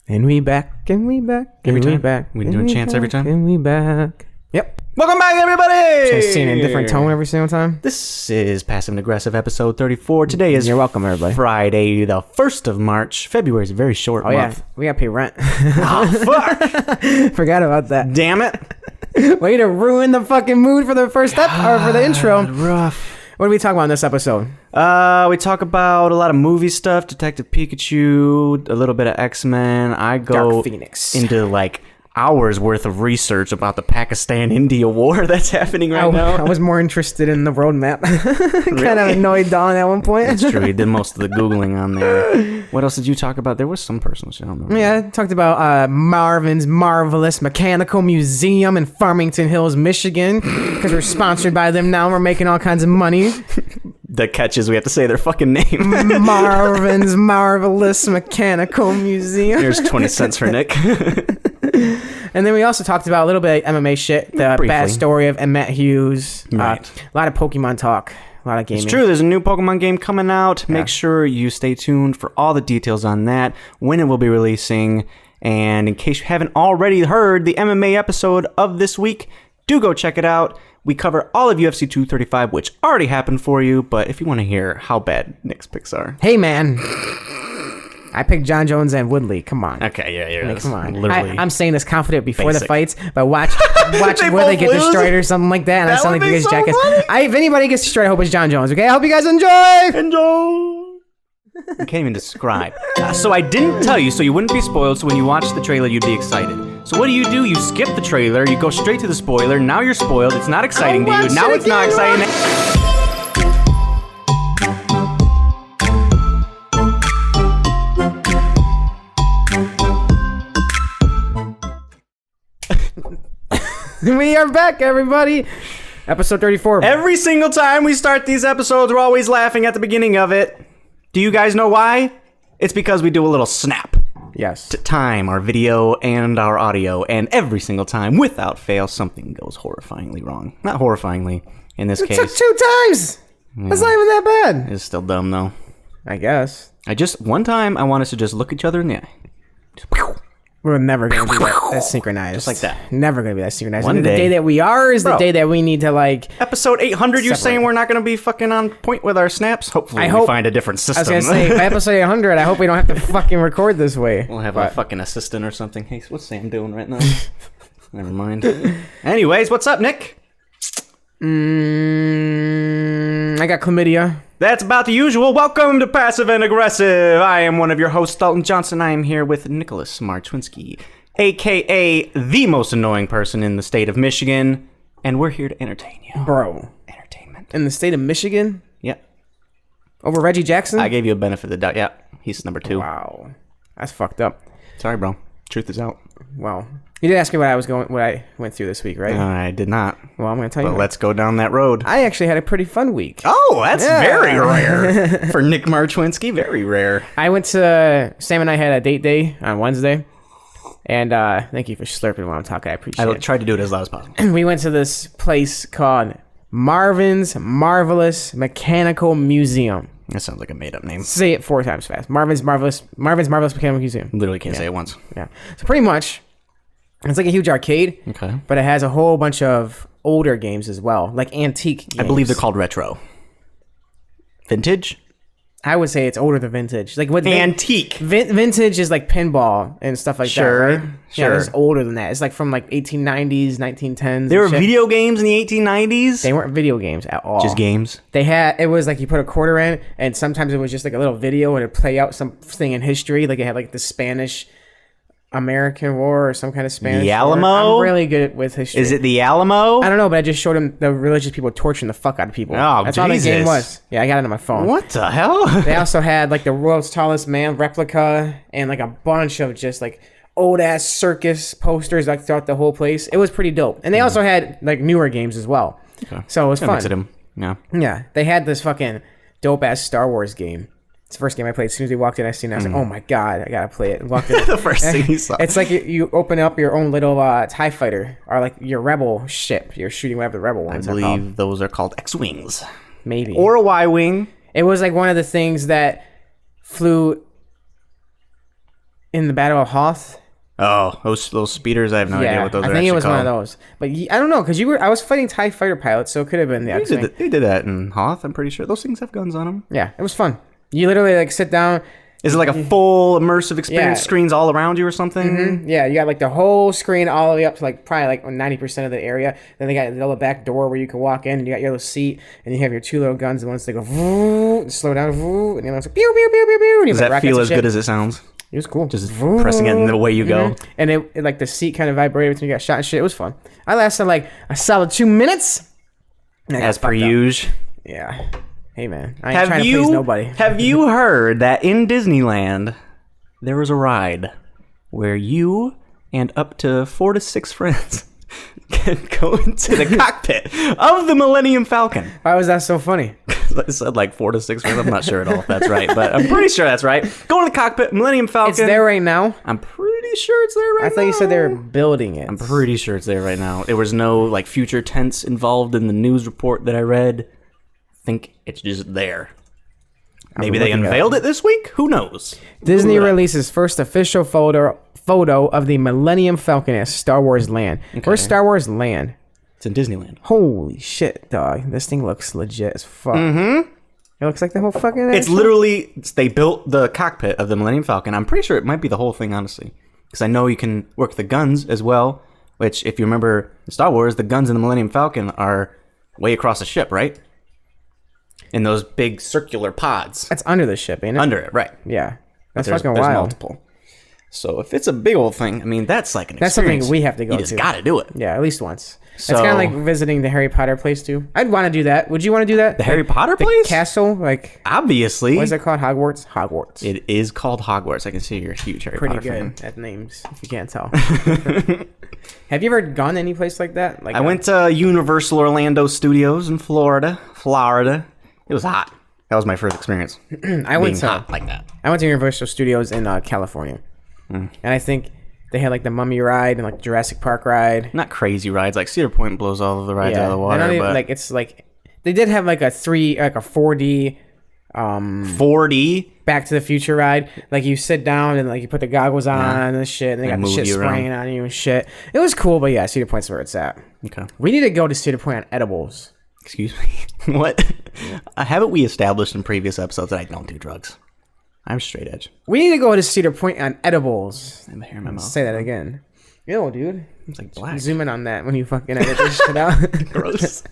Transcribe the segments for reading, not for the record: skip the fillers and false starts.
And we back, and we back, and every we time? back. We doing chants every time? And we back. Yep. Welcome back, everybody! Just singing in a different tone every single time. This is Passive and Aggressive episode 34. Today is You're welcome, everybody. Friday, the 1st of March. February is a very short month. Yeah, we gotta pay rent. Oh, fuck! Forgot about that. Damn it. Way to ruin the fucking mood for the first step, or for the intro. Rough. What do we talk about in this episode? We talk about a lot of movie stuff, Detective Pikachu, a little bit of X-Men. I go Dark Phoenix. into like hours worth of research about the Pakistan-India war that's happening right now. I was more interested in the roadmap. Really? Kind of annoyed Don at one point. That's true. He did most of the Googling on there. What else did you talk about? There was some personal shit. I don't remember. Yeah, I talked about Marvin's Marvelous Mechanical Museum in Farmington Hills, Michigan, because we're sponsored by them now. We're making all kinds of money. The catch is we have to say their fucking name. Marvin's Marvelous Mechanical Museum. Here's 20 cents for Nick. And then we also talked about a little bit of MMA shit, the Briefly. bad story of Emmett Hughes. Right. A lot of Pokemon talk, a lot of gaming. It's true. There's a new Pokemon game coming out. Yeah. Make sure you stay tuned for all the details on that, when it will be releasing. And in case you haven't already heard the MMA episode of this week, do go check it out. We cover all of UFC 235, which already happened for you. But if you want to hear how bad Nick's picks are. Hey, man. I picked John Jones and Woodley. Come on. Okay, yeah. Like, come on. Literally. I'm saying this confident before basic. the fights, but watch They where they both get lose? destroyed or something like that. And I That sound would like the be biggest so jackass. funny. If anybody gets destroyed, I hope it's John Jones. Okay, I hope you guys enjoy. Enjoy. I can't even describe. So I didn't tell you, so you wouldn't be spoiled. So when you watch the trailer, you'd be excited. So what do? You skip the trailer. You go straight to the spoiler. Now you're spoiled. It's not exciting to you. watch Now it it's not again, exciting. We are back, everybody. Episode 34. Every single time we start these episodes, we're always laughing at the beginning of it. Do you guys know why? It's because we do a little snap Yes. to time our video and our audio, and every single time, without fail, something goes horrifyingly wrong. Not horrifyingly, in this It case. took 2 times. That's not even that bad. It's still dumb, though. I guess. One time, I want us to just look each other in the eye. Just, We're never going to be that synchronized. Just like that. Never going to be that synchronized. One And day. the day that we are is the Bro. day that we need to, like... Episode 800, you're Separate. saying we're not going to be fucking on point with our snaps? Hopefully, I we hope- find a different I was system. going to say, by episode 100, I hope we don't have to fucking record this way. We'll have But- a fucking assistant or something. Hey, what's Sam doing right now? Never mind. Anyways, what's up, Nick? I got chlamydia. That's about the usual. Welcome to Passive and Aggressive. I am one of your hosts, Dalton Johnson. I am here with Nicholas Marchwinski, a.k.a. the most annoying person in the state of Michigan, and we're here to entertain you. Bro. Entertainment. In the state of Michigan? Yeah. Over Reggie Jackson? I gave you a benefit of the doubt. Yeah, he's number 2. Wow. That's fucked up. Sorry, bro. Truth is out. Wow. You did ask me what I went through this week, right? I did not. Well, I'm going to tell you. But let's go down that road. I actually had a pretty fun week. Oh, that's Yeah. very rare. For Nick Marchwinski, very rare. I went to... Sam and I had a date day on Wednesday. And thank you for slurping while I'm talking. I appreciate I it. tried to do it as loud as possible. We went to this place called Marvin's Marvelous Mechanical Museum. That sounds like a made-up name. Say it 4 times fast. Marvin's Marvelous Mechanical Museum. Literally can't say it once. Yeah. So pretty much, it's like a huge arcade, Okay. but it has a whole bunch of older games as well, like antique games. I believe they're called retro. Vintage? I would say it's older than vintage. Like what? Antique. Vintage is like pinball and stuff like Sure, that, right? Yeah, sure. it's older than that. It's like from like 1890s, 1910s. There were and shit. video games in the 1890s? They weren't video games at all. Just games? They had, it was like you put a quarter in, and sometimes it was just like a little video and it'd play out something in history. Like it had like the Spanish American War or some kind of Spanish The War. Alamo? I'm really good with history. Is it the Alamo? I don't know, but I just showed him the religious people torturing the fuck out of people. Oh, That's all the game Jesus. was. Yeah, I got it on my phone. What the hell? They also had like the world's tallest man replica and like a bunch of just like old ass circus posters like throughout the whole place. It was pretty dope. And they also had like newer games as well. Okay. So it was That makes it fun. him. Yeah. Yeah, they had this fucking dope ass Star Wars game. It's the first game I played. As soon as we walked in, I seen it. I was like, oh my God, I gotta play it. Walked in. The first thing you saw. It's like you open up your own little TIE fighter or like your rebel ship. You're shooting whatever the rebel I ones are called. believe those are called X-Wings. Maybe. Or a Y-Wing. It was like one of the things that flew in the Battle of Hoth. Oh, those speeders! I have no idea what those are. I think it was called. one of those. But I don't know, because I was fighting TIE fighter pilots, so it could have been the X-Wing. They did that in Hoth. I'm pretty sure those things have guns on them. Yeah, it was fun. You literally like sit down. Is it like a full immersive experience? Yeah. Screens all around you or something? Mm-hmm. Yeah, you got like the whole screen all the way up to like probably like 90% of the area. Then they got the little back door where you can walk in, and you got your little seat, and you have your two little guns. And once they go, and slow down, and the other one's like, pew pew pew pew pew. Does that feel as good as it sounds? It was cool. Just pressing it and the way you go. And it like the seat kind of vibrated when you got shot and shit. It was fun. I lasted like a solid 2 minutes. As per usual. Yeah. Hey man, I ain't trying to please nobody. Have you heard that in Disneyland there was a ride where you and up to 4 to 6 friends can go into the cockpit of the Millennium Falcon? Why was that so funny? I said like 4 to 6 friends. I'm not sure at all if that's right, but I'm pretty sure that's right. Go in the cockpit, Millennium Falcon. It's there right now? I'm pretty sure it's there right now. I thought you said they were building it. I'm pretty sure it's there right now. There was no like future tense involved in the news report that I read. I think it's just there. Maybe they unveiled it this week? Who knows? Disney releases first official photo of the Millennium Falcon at Star Wars Land. Okay. Where's Star Wars Land? It's in Disneyland. Holy shit, dog. This thing looks legit as fuck. Mm-hmm. It looks like the whole fucking... It's literally... They built the cockpit of the Millennium Falcon. I'm pretty sure it might be the whole thing, honestly. Because I know you can work the guns as well. Which, if you remember in Star Wars, the guns in the Millennium Falcon are way across the ship, right? In those big circular pods. That's under the ship, ain't it? Under it, right. Yeah. That's there's fucking wild. Multiple. So if it's a big old thing, I mean, that's like an That's experience. something we have to go to. You just gotta do it. Yeah, at least once. So, it's kind of like visiting the Harry Potter place, too. I'd want to do that. Would you want to do that? The Harry Potter the place? Castle? Like... Obviously. What is it called? Hogwarts? Hogwarts. It is called Hogwarts. I can see you're a huge Harry Potter fan. Pretty good at names, if you can't tell. Have you ever gone any place like that? Like I went to Universal Orlando Studios in Florida. It was hot. That was my first experience. I went to hot like that. I went to Universal Studios in California, and I think they had like the Mummy ride and like Jurassic Park ride. Not crazy rides. Like Cedar Point blows all of the rides out of the water. Even, but like it's like they did have like a 4D. 4D Back to the Future ride. Like you sit down and like you put the goggles on and shit, and they got the shit spraying on you and shit. It was cool, but yeah, Cedar Point's where it's at. Okay. We need to go to Cedar Point on edibles. Excuse me. What? Haven't we established in previous episodes that I don't do drugs? I'm straight edge. We need to go to Cedar Point on edibles. I have hair in my mouth. Say that again. Ew, dude. It's like black. Zoom in on that when you fucking edit this shit out. Gross.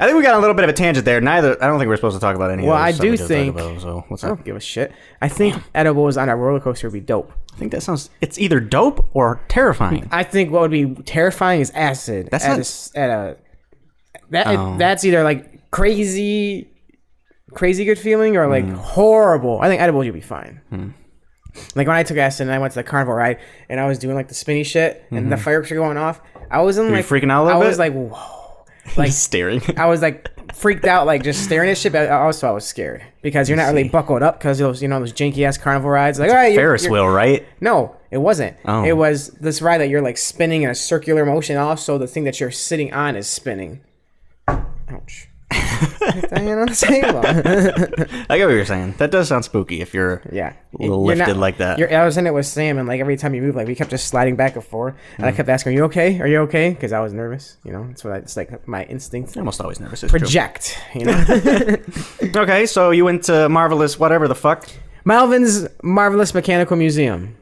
I think we got a little bit of a tangent there. I don't think we're supposed to talk about any well, of I those do stuff think... so what's I up? don't give a shit. I think edibles on a roller coaster would be dope. I think that sounds... It's either dope or terrifying. I think what would be terrifying is acid. That's that's either like crazy good feeling or like horrible. I think edibles you'll be fine. Like when I took acid and I went to the carnival ride and I was doing like the spinny shit and the fireworks were going off, I was in like freaking out a little bit? I was like, whoa, like staring. I was like freaked out, like just staring at shit. But also I was scared because you're not really buckled up because those those janky ass carnival rides. Like, all right, Ferris wheel, right? No, it wasn't. Oh. It was this ride that you're like spinning in a circular motion. Also, the thing that you're sitting on is spinning. Ouch. Hanging on the table. I get what you're saying. That does sound spooky if you're a little lifted like that. I was in it with Sam, and like every time you move, like we kept just sliding back and forth, and I kept asking, "Are you okay? Are you okay?" Because I was nervous. It's it's like my instinct. I'm almost always nervous. Project. Okay, so you went to Marvelous whatever the fuck. Melvin's Marvelous Mechanical Museum.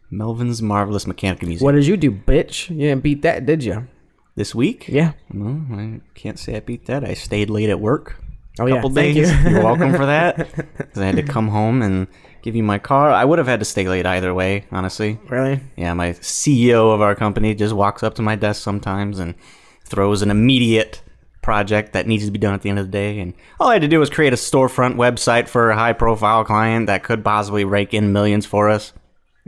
Melvin's Marvelous Mechanical Museum. What did you do, bitch? You didn't beat that, did you? This week? Yeah. No, I can't say I beat that. I stayed late at work. Oh, couple thank days. you. You're welcome for that. Because I had to come home and give you my car. I would have had to stay late either way, honestly. Really? Yeah, my CEO of our company just walks up to my desk sometimes and throws an immediate project that needs to be done at the end of the day. And all I had to do was create a storefront website for a high-profile client that could possibly rake in millions for us.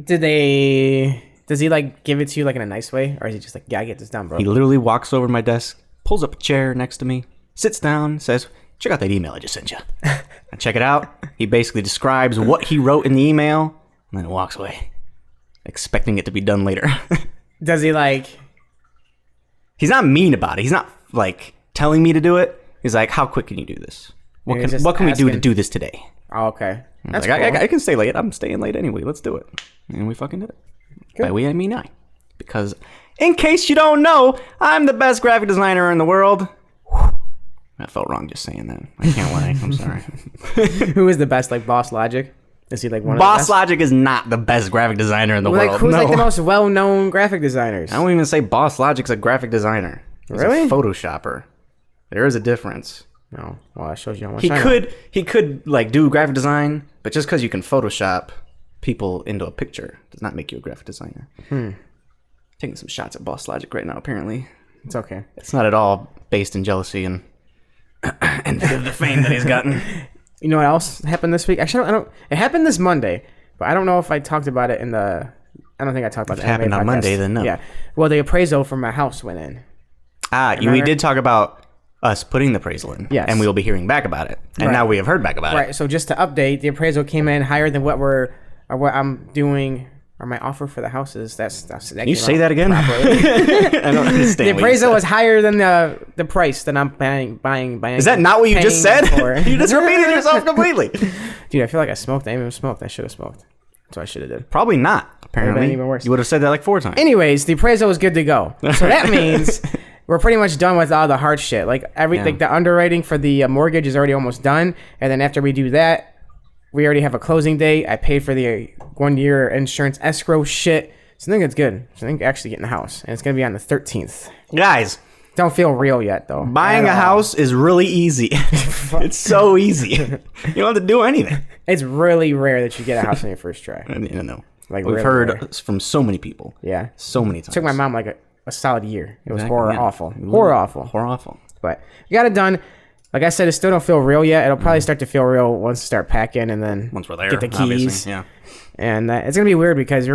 Does he like give it to you like in a nice way, or is he just like, "Yeah, I get this done, bro"? He literally walks over to my desk, pulls up a chair next to me, sits down, says, "Check out that email I just sent you." I check it out. He basically describes what he wrote in the email, and then walks away, expecting it to be done later. Does he like... He's not mean about it. He's not like telling me to do it. He's like, "How quick can you do this? What can we do to do this today? Oh, okay. That's like, cool. I can stay late. I'm staying late anyway. Let's do it. And we fucking did it. Good. By we, I mean I. Because, in case you don't know, I'm the best graphic designer in the world. That felt wrong just saying that. I can't lie. I'm sorry. Who is the best? Like Boss Logic? Is he like one of the Boss best? Logic is not the best graphic designer in the world. Like, who's like the most well-known graphic designers? I don't even say Boss Logic's a graphic designer. He's Really? a Photoshopper. There is a difference. No. Well, that shows you how much He I know. he could like do graphic design, but just because you can Photoshop people into a picture does not make you a graphic designer. Taking some shots at Boss Logic right now. Apparently, It's okay. it's not at all based in jealousy and the fame that he's gotten. You know what else happened this week? Actually, I don't. It happened this Monday, but I don't know if I talked about it in the. I don't think I talked about If it happened on Monday, then no. Yeah. Well, the appraisal for my house went in. We did talk about us putting the appraisal in. Yes. And we will be hearing back about it. And Right. now we have heard back about it. Right. So just to update, the appraisal came in higher than what I'm doing, or my offer for the house is. That Can you say that again? I don't understand. The appraisal was higher than the price that I'm buying. Is that not what you just said? for. You just repeated yourself completely. Dude, I feel like I smoked. I didn't even smoked. I should have smoked. That's what I should have did. Probably not. Apparently, been even worse. You would have said that like 4 times. Anyways, the appraisal was good to go. So that means we're pretty much done with all the hard shit. Like like the underwriting for the mortgage is already almost done. And then after we do that, we already have a closing date. I paid for the 1-year insurance escrow shit. So I think it's good. So I think actually getting the house. And it's going to be on the 13th. Guys, Don't feel real yet, though. buying a house is really easy. It's so easy. You don't have to do anything. It's really rare that you get a house on your first try. No. Like, We've really heard rare. from so many people. Yeah. So many times. It took my mom like a solid year. It was Exactly, horror yeah. awful. Horror awful. Horror awful. But we got it done. Like I said, it still don't feel real yet. It'll probably start to feel real once we start packing and then Once we're there, get the keys. obviously. Yeah. And it's going to be weird because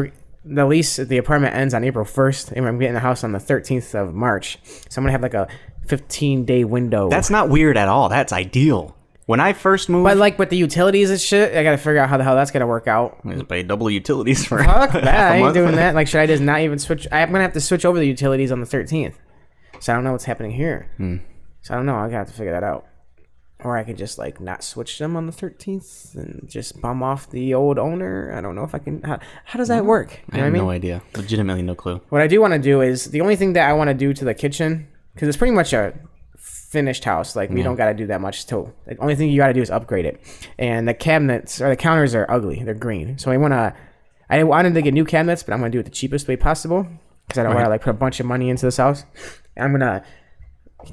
the lease at the apartment ends on April 1st. And I'm getting the house on the 13th of March. So I'm going to have like a 15-day window. That's not weird at all. That's ideal. When I first moved, But like with the utilities and shit, I got to figure out how the hell that's going to work out. I just pay double utilities for Fuck half that. a I ain't month. doing that. Like, should I just not even switch? I'm going to have to switch over the utilities on the 13th. So I don't know what's happening here. So I don't know. I got to have to figure that out. Or I could just like not switch them on the 13th and just bum off the old owner. I don't know if I can. How does that work? I have no idea. Legitimately no clue. What I do want to do is the only thing that I want to do to the kitchen, because it's pretty much a finished house. Like we don't got to do that much. The only thing you got to do is upgrade it. And the cabinets or the counters are ugly. They're green. So I wanted to get new cabinets, but I'm gonna do it the cheapest way possible because I don't want to like put a bunch of money into this house. I'm gonna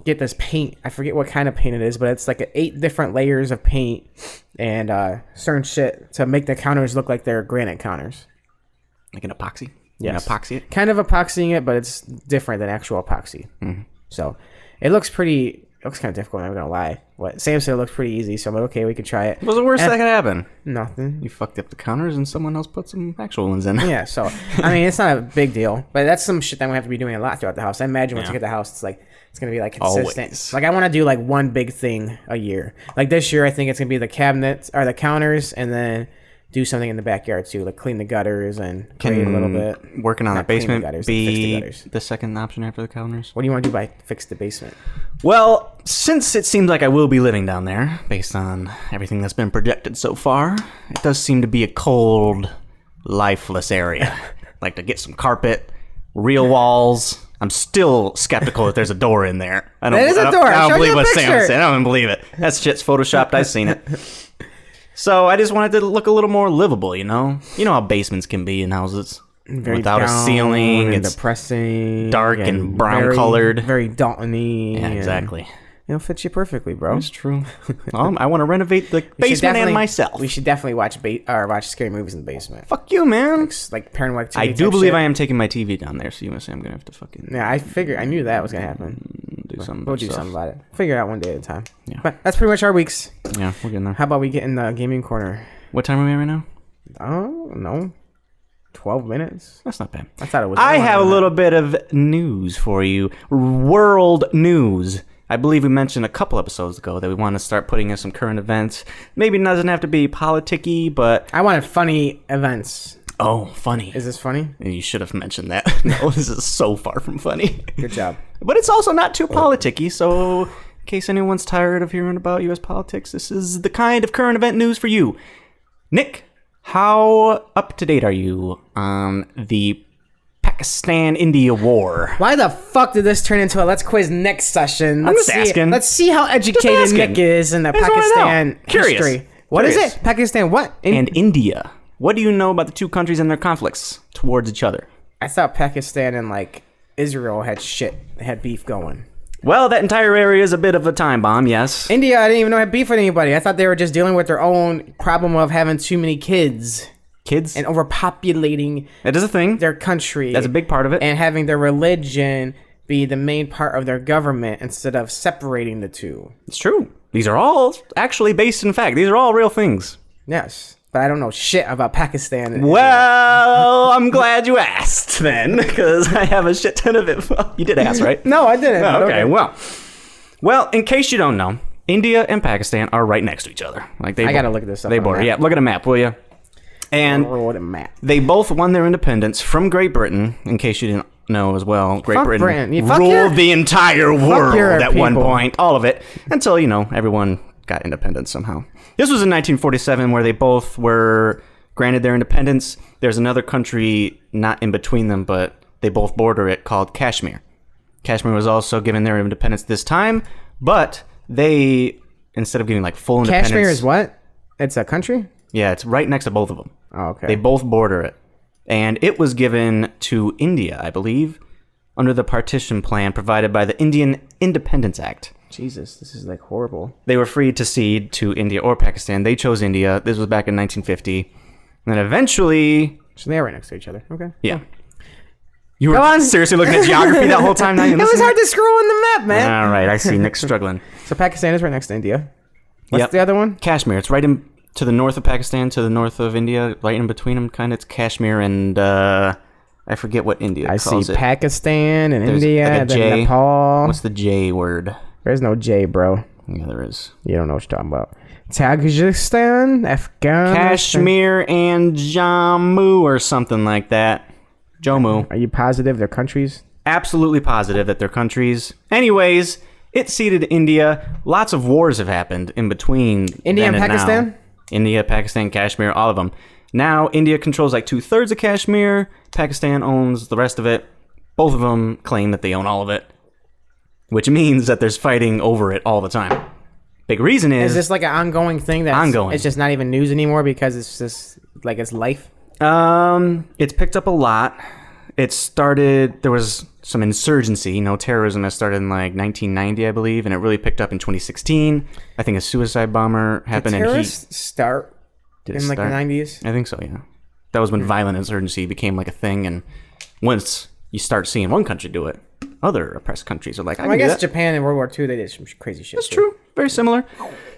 get this paint. I forget what kind of paint it is, but it's like 8 different layers of paint and certain shit to make the counters look like they're granite counters. Like an epoxy? Yes. An epoxy it? Kind of epoxying it, but it's different than actual epoxy. So it looks kind of difficult. I'm not gonna lie. What Sam said it looks pretty easy, so I'm like, okay, we can try it. What's the worst that could happen? Nothing. You fucked up the counters and someone else put some actual ones in. Yeah, so I mean, it's not a big deal, but that's some shit that I'm gonna have to be doing a lot throughout the house. I imagine once you get the house, it's gonna be like consistent. Always. Like I want to do like one big thing a year. Like this year, I think it's gonna be the cabinets or the counters, and then do something in the backyard too, like clean the gutters and clean a little bit. Working on the Not clean the basement gutters, be fix the gutters. the second option after the counters? What do you want to do by fix the basement? Well, since it seems like I will be living down there, based on everything that's been projected so far, it does seem to be a cold, lifeless area. Like to get some carpet, real walls. I'm still skeptical that there's a door in there. That is a door. I Show don't you believe a what picture. Sam said. I don't believe it. That shit's photoshopped. I've seen it. So I just wanted to look a little more livable, you know? You know how basements can be in houses. Without a down ceiling, and it's depressing, dark and brown colored. very Dalton-y. Yeah, and exactly. It'll fit you perfectly, bro. That's true. I want to renovate the We should basement and definitely- myself. We should definitely watch scary movies in the basement. Fuck you, man. Like Paranoid Activity. I do type believe shit. I am taking my TV down there, so you must say I'm going to have to fucking Yeah, I knew that was gonna happen. do something. We'll do something about it. Figure it out one day at a time. Yeah. But that's pretty much our weeks. Yeah, we're getting there. How about we get in the gaming corner? What time are we at right now? I don't know. 12 minutes. That's not bad. I thought it was. I more have a than that. little bit of news for you. World news. I believe we mentioned a couple episodes ago that we want to start putting in some current events. Maybe it doesn't have to be politicky, but... I wanted funny events. Oh, funny. Is this funny? You should have mentioned that. No, this is so far from funny. Good job. But it's also not too politicky, so In case anyone's tired of hearing about U.S. politics, this is the kind of current event news for you. Nick, how up to date are you on the Pakistan-India war? Why the fuck did this turn into a Let's Quiz Nick session? I'm just asking. Let's see how educated Nick is in the Pakistan history. What is it? Pakistan what? And India. What do you know about the two countries and their conflicts towards each other? I thought Pakistan and Israel had beef going. Well, that entire area is a bit of a time bomb, yes. India, I didn't even know had beef with anybody. I thought they were just dealing with their own problem of having too many kids. Kids? And overpopulating that is a thing. Their country. That's a big part of it. And having their religion be the main part of their government instead of separating the two. It's true. These are all actually based in fact. These are all real things. Yes. But I don't know shit about Pakistan. Well, I'm glad you asked then, because I have a shit ton of it. Well, you did ask, right? No, I didn't. Oh, okay, well, in case you don't know, India and Pakistan are right next to each other. I gotta look this up. They border. Yeah, look at a map, will you? And they both won their independence from Great Britain. In case you didn't know as well, Great Britain ruled the entire world at one point, all of it, until everyone got independence somehow. This was in 1947 where they both were granted their independence. There's another country not in between them, but they both border it, called Kashmir. Kashmir was also given their independence this time, but they, instead of getting full independence... Kashmir is what? It's a country? Yeah, it's right next to both of them. Oh, okay. They both border it. And it was given to India, I believe, under the partition plan provided by the Indian Independence Act. Jesus, this is horrible. They were free to cede to India or Pakistan. They chose India. This was back in 1950. And then eventually... So they are right next to each other. Okay. Yeah. Cool. You were seriously looking at geography that whole time? Now it was hard to scroll on the map, man. All right, I see. Nick's struggling. So Pakistan is right next to India. What's the other one? Kashmir. It's right to the north of Pakistan, to the north of India, right in between them, kind of. It's Kashmir and... I forget what India calls it. I see Pakistan and India and then Nepal. What's the J word? There's no J, bro. Yeah, there is. You don't know what you're talking about. Tajikistan, Afghanistan. Kashmir and Jammu or something like that. Jammu. Are you positive they're countries? Absolutely positive that they're countries. Anyways, it ceded India. Lots of wars have happened in between India and Pakistan? Now. India, Pakistan, Kashmir, all of them. Now, India controls 2/3 of Kashmir. Pakistan owns the rest of it. Both of them claim that they own all of it, which means that there's fighting over it all the time. Big reason is... Is this an ongoing thing? Ongoing. It's just not even news anymore because it's just it's life? It's picked up a lot. It started... There was some insurgency. Terrorism that started in 1990, I believe, and it really picked up in 2016. I think a suicide bomber happened. Did terrorists start in the 90s? I think so, yeah. That was when violent insurgency became a thing, and once you start seeing one country do it, other oppressed countries are I guess Japan in World War II, they did some crazy shit. That's true. Very similar.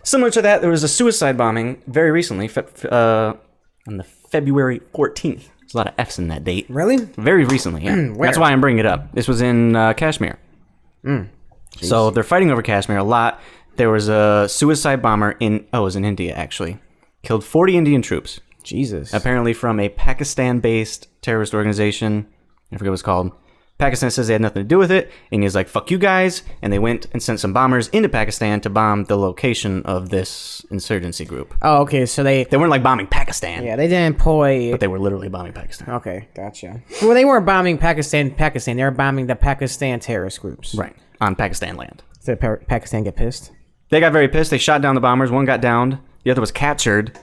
Similar to that, there was a suicide bombing very recently, on the February 14th. There's a lot of F's in that date. Really? Very recently, yeah. That's why I'm bringing it up. This was in Kashmir. So they're fighting over Kashmir a lot. There was a suicide bomber it was in India, actually. Killed 40 Indian troops. Jesus. Apparently from a Pakistan-based terrorist organization. I forget what it's called. Pakistan says they had nothing to do with it. India's fuck you guys. And they went and sent some bombers into Pakistan to bomb the location of this insurgency group. Oh, okay. So they weren't bombing Pakistan. Yeah, they didn't employ... But they were literally bombing Pakistan. Okay, gotcha. Well, they weren't bombing Pakistan. They were bombing the Pakistan terrorist groups. Right. On Pakistan land. Did Pakistan get pissed? They got very pissed. They shot down the bombers. One got downed. The other was captured.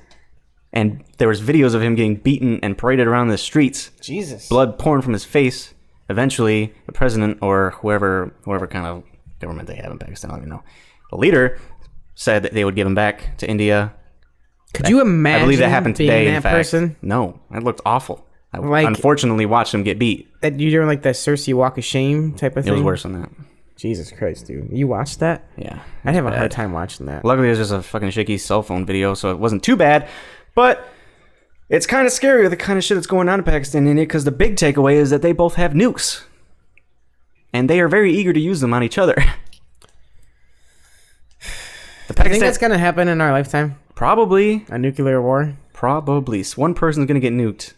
And there was videos of him getting beaten and paraded around the streets. Jesus. Blood pouring from his face. Eventually, the president or whoever kind of government they have in Pakistan, I don't even know, the leader said that they would give him back to India. Could you imagine? I believe that happened today. Being in that fact, person? No, it looked awful. I unfortunately watched him get beat. That you doing the Cersei walk of shame type of thing? It was worse than that. Jesus Christ, dude! You watched that? Yeah, I'd have a hard time watching that. Luckily, it was just a fucking shaky cell phone video, so it wasn't too bad. But it's kind of scary with the kind of shit that's going on in Pakistan and India, because the big takeaway is that they both have nukes. And they are very eager to use them on each other. I think that's going to happen in our lifetime. Probably. A nuclear war? Probably. One person's going to get nuked.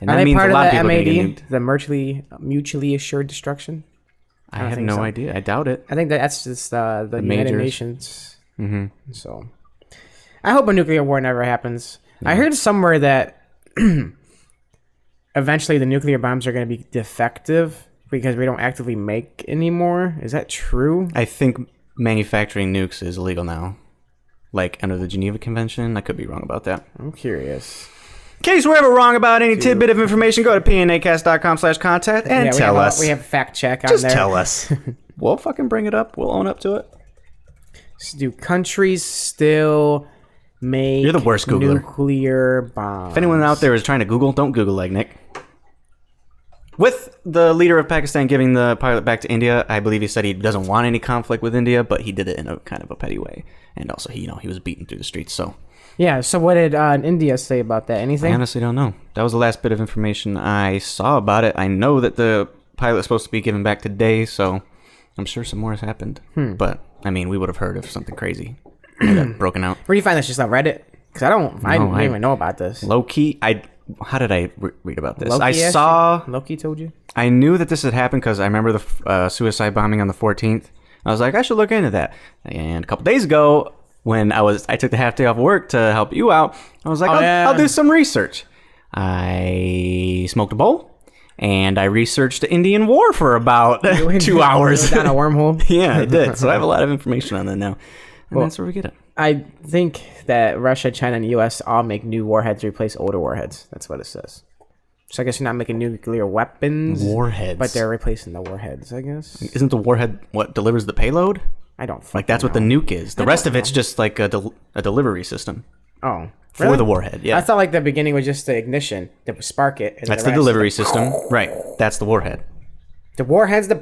And are they part of the MAD, the mutually assured destruction? I have no idea. I doubt it. I think that's just the United Nations. Mm-hmm. So, I hope a nuclear war never happens. Yeah. I heard somewhere that eventually the nuclear bombs are going to be defective because we don't actively make anymore. Is that true? I think manufacturing nukes is illegal now. Like under the Geneva Convention. I could be wrong about that. I'm curious. In case we're ever wrong about any tidbit of information, go to pnacast.com/contact and tell us. We have a fact check on Just there. tell us. We'll fucking bring it up. We'll own up to it. Do countries still make You're the worst Googler. Nuclear bombs? If anyone out there is trying to Google, don't Google like Nick. With the leader of Pakistan giving the pilot back to India, I believe he said he doesn't want any conflict with India, but he did it in a kind of a petty way. And also, he was beaten through the streets, so... Yeah, so what did India say about that? Anything? I honestly don't know. That was the last bit of information I saw about it. I know that the pilot's supposed to be given back today, so I'm sure some more has happened. But, I mean, we would have heard of something crazy that broken out. Where do you find this? Just on Reddit? Because I didn't even know about this. Low-key, how did I read about this? Loki told you? I knew that this had happened because I remember the suicide bombing on the 14th. I was like, I should look into that. And a couple days ago... When I took the half day off work to help you out, I was like, I'll do some research. I smoked a bowl, and I researched the Indian War for about 2 hours. Down a wormhole? Yeah, I did. So I have a lot of information on that now. And that's where we get it. I think that Russia, China, and the U.S. all make new warheads to replace older warheads. That's what it says. So I guess you're not making nuclear weapons. Warheads. But they're replacing the warheads, I guess. Isn't the warhead what delivers the payload? I don't like that's what the nuke is. The rest of it's just like a delivery system. Oh, really? For the warhead. Yeah, I thought like the beginning was just the ignition that would spark it. And that's the delivery system, right? That's the warhead. The warhead's the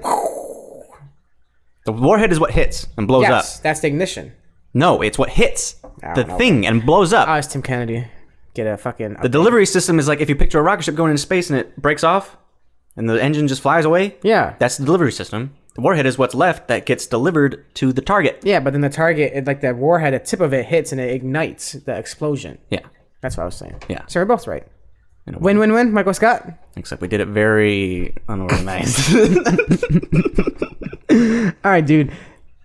warhead is what hits and blows up. Yes, that's the ignition. No, it's what hits the thing and blows up. Oh, it's Tim Kennedy. Get a fucking. The delivery system is like if you picture a rocket ship going into space and it breaks off, and the engine just flies away. Yeah, that's the delivery system. The warhead is what's left that gets delivered to the target. Yeah, but then the target, like the warhead, the tip of it hits and it ignites the explosion. Yeah. That's what I was saying. Yeah. So we're both right. Win, Michael Scott. Except we did it very unorganized. All right, dude.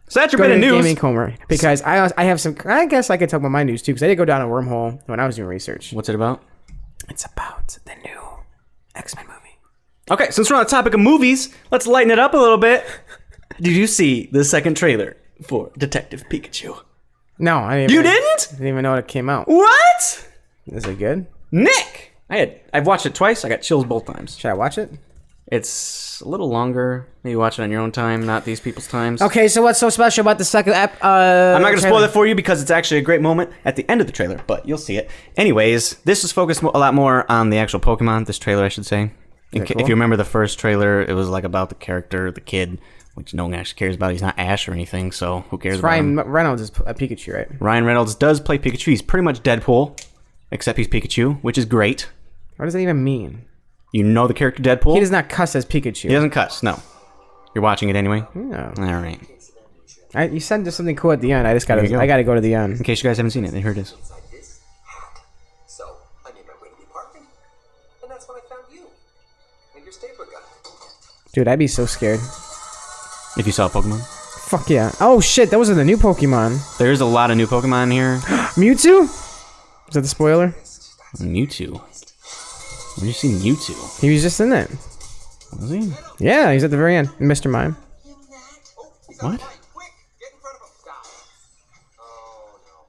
So that's your bit of news. Gaming Comer, because I have some, I guess I could talk about my news too, because I did go down a wormhole when I was doing research. What's it about? It's about the new X-Men movie. Okay, since we're on the topic of movies, let's lighten it up a little bit. Did you see the second trailer for Detective Pikachu? No, I didn't. You didn't? I didn't even know it came out. What? Is it good? Nick! I've watched it twice. I got chills both times. Should I watch it? It's a little longer. Maybe watch it on your own time, not these people's times. Okay, so what's so special about the second I'm not going to spoil it for you because it's actually a great moment at the end of the trailer, but you'll see it. Anyways, this is focused a lot more on the actual Pokemon, this trailer, I should say. If you remember the first trailer, it was like about the character, the kid, which no one actually cares about. He's not Ash or anything, so who cares about him? Ryan Reynolds is a Pikachu, right? Ryan Reynolds does play Pikachu. He's pretty much Deadpool, except he's Pikachu, which is great. What does that even mean? You know the character Deadpool? He does not cuss as Pikachu. He doesn't cuss, no. You're watching it anyway? Yeah. All right. You said there's something cool at the end. I gotta go to the end. In case you guys haven't seen it, here it is. So I made my way to the apartment, and that's when I found you and your stapler gun. Dude, I'd be so scared. If you saw a Pokemon? Fuck yeah. Oh shit, those are the new Pokemon. There's a lot of new Pokemon here. Mewtwo? Is that the spoiler? Mewtwo. Where did you see Mewtwo? He was just in it. Was he? Yeah, he's at the very end. Mr. Mime. What? Quick, get in front of him. Stop. Oh no,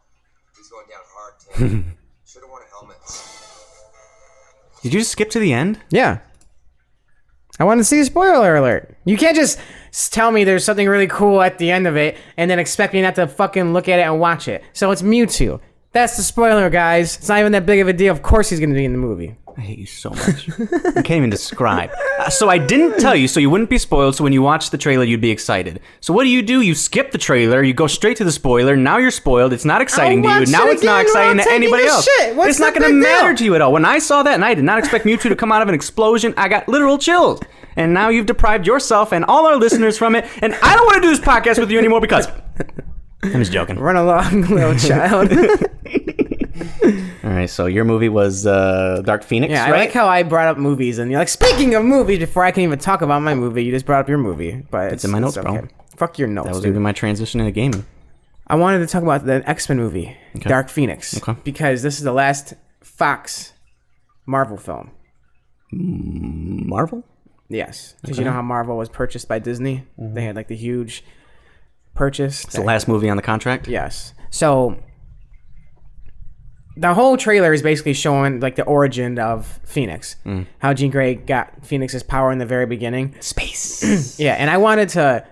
he's going down hard, Tim. Should have worn a helmet. Did you just skip to the end? Yeah. I want to see a spoiler alert. You can't just tell me there's something really cool at the end of it and then expect me not to fucking look at it and watch it. So it's Mewtwo. That's the spoiler, guys. It's not even that big of a deal. Of course he's going to be in the movie. I hate you so much. I can't even describe. So I didn't tell you so you wouldn't be spoiled, so when you watch the trailer, you'd be excited. So what do? You skip the trailer, you go straight to the spoiler, now you're spoiled, it's not exciting to you, now it's not exciting to anybody else. It's not going to matter to you at all. When I saw that, and I did not expect Mewtwo to come out of an explosion, I got literal chills. And now you've deprived yourself and all our listeners from it, and I don't want to do this podcast with you anymore because... I'm just joking. Run along, little child. All right, so your movie was Dark Phoenix, Yeah, I right? like how I brought up movies, and you're like, speaking of movies, before I can even talk about my movie, you just brought up your movie. But It's in my notes, bro. Fuck your notes, That was dude. going to be my transition into gaming. I wanted to talk about the X-Men movie, Dark Phoenix, because this is the last Fox Marvel film. Marvel? Yes, because you know how Marvel was purchased by Disney? They had like the huge purchase. It's the last movie on the contract? Yes. So the whole trailer is basically showing like the origin of Phoenix, how Jean Grey got Phoenix's power in the very beginning. Space. Yeah, and I wanted to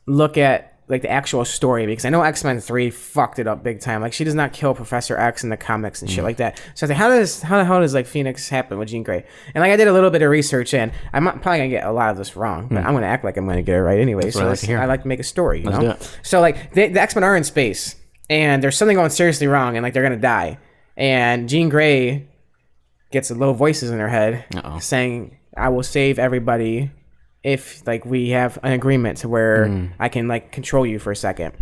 look at like the actual story because I know X-Men 3 fucked it up big time. Like she does not kill Professor X in the comics and shit like that. So I was like, how the hell does like Phoenix happen with Jean Grey? And like I did a little bit of research and I'm probably gonna get a lot of this wrong, but I'm gonna act like I'm gonna get it right anyway. That's what I like to hear. I like to make a story, you Let's know? do it. So like the X-Men are in space and there's something going seriously wrong and like they're gonna die. And Jean Grey gets low voices in her head saying, I will save everybody if like we have an agreement to where I can like control you for a second.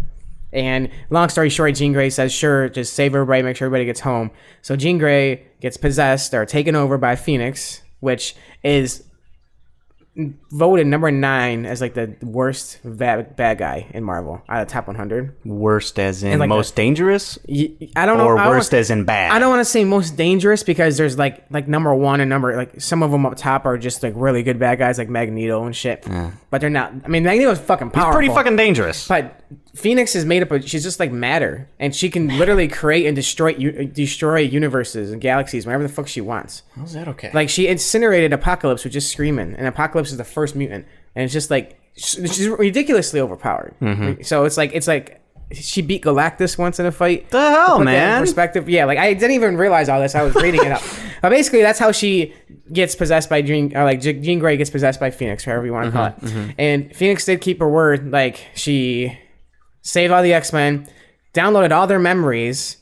And long story short, Jean Grey says, sure, just save everybody, make sure everybody gets home. So Jean Grey gets possessed or taken over by Phoenix, which is voted number 9 as like the worst bad guy in Marvel out of top 100. Worst as in like most dangerous? I don't know. Or worst as in bad? I don't want to say most dangerous because there's like number 1 and number like some of them up top are just like really good bad guys like Magneto and shit. But they're not. I mean, Magneto's fucking powerful. He's pretty fucking dangerous. But Phoenix is made up of, she's just like matter, and she can literally create and destroy universes and galaxies whenever the fuck she wants. How's that okay? Like she incinerated Apocalypse with just screaming, and Apocalypse is the first mutant, and it's just like she's ridiculously overpowered. So it's like she beat Galactus once in a fight. The hell, Put that in man? perspective, yeah. Like I didn't even realize all this. I was reading it up. But basically, that's how she gets possessed by Jean Grey gets possessed by Phoenix, however you want to call it. And Phoenix did keep her word. Like she saved all the X-Men, downloaded all their memories,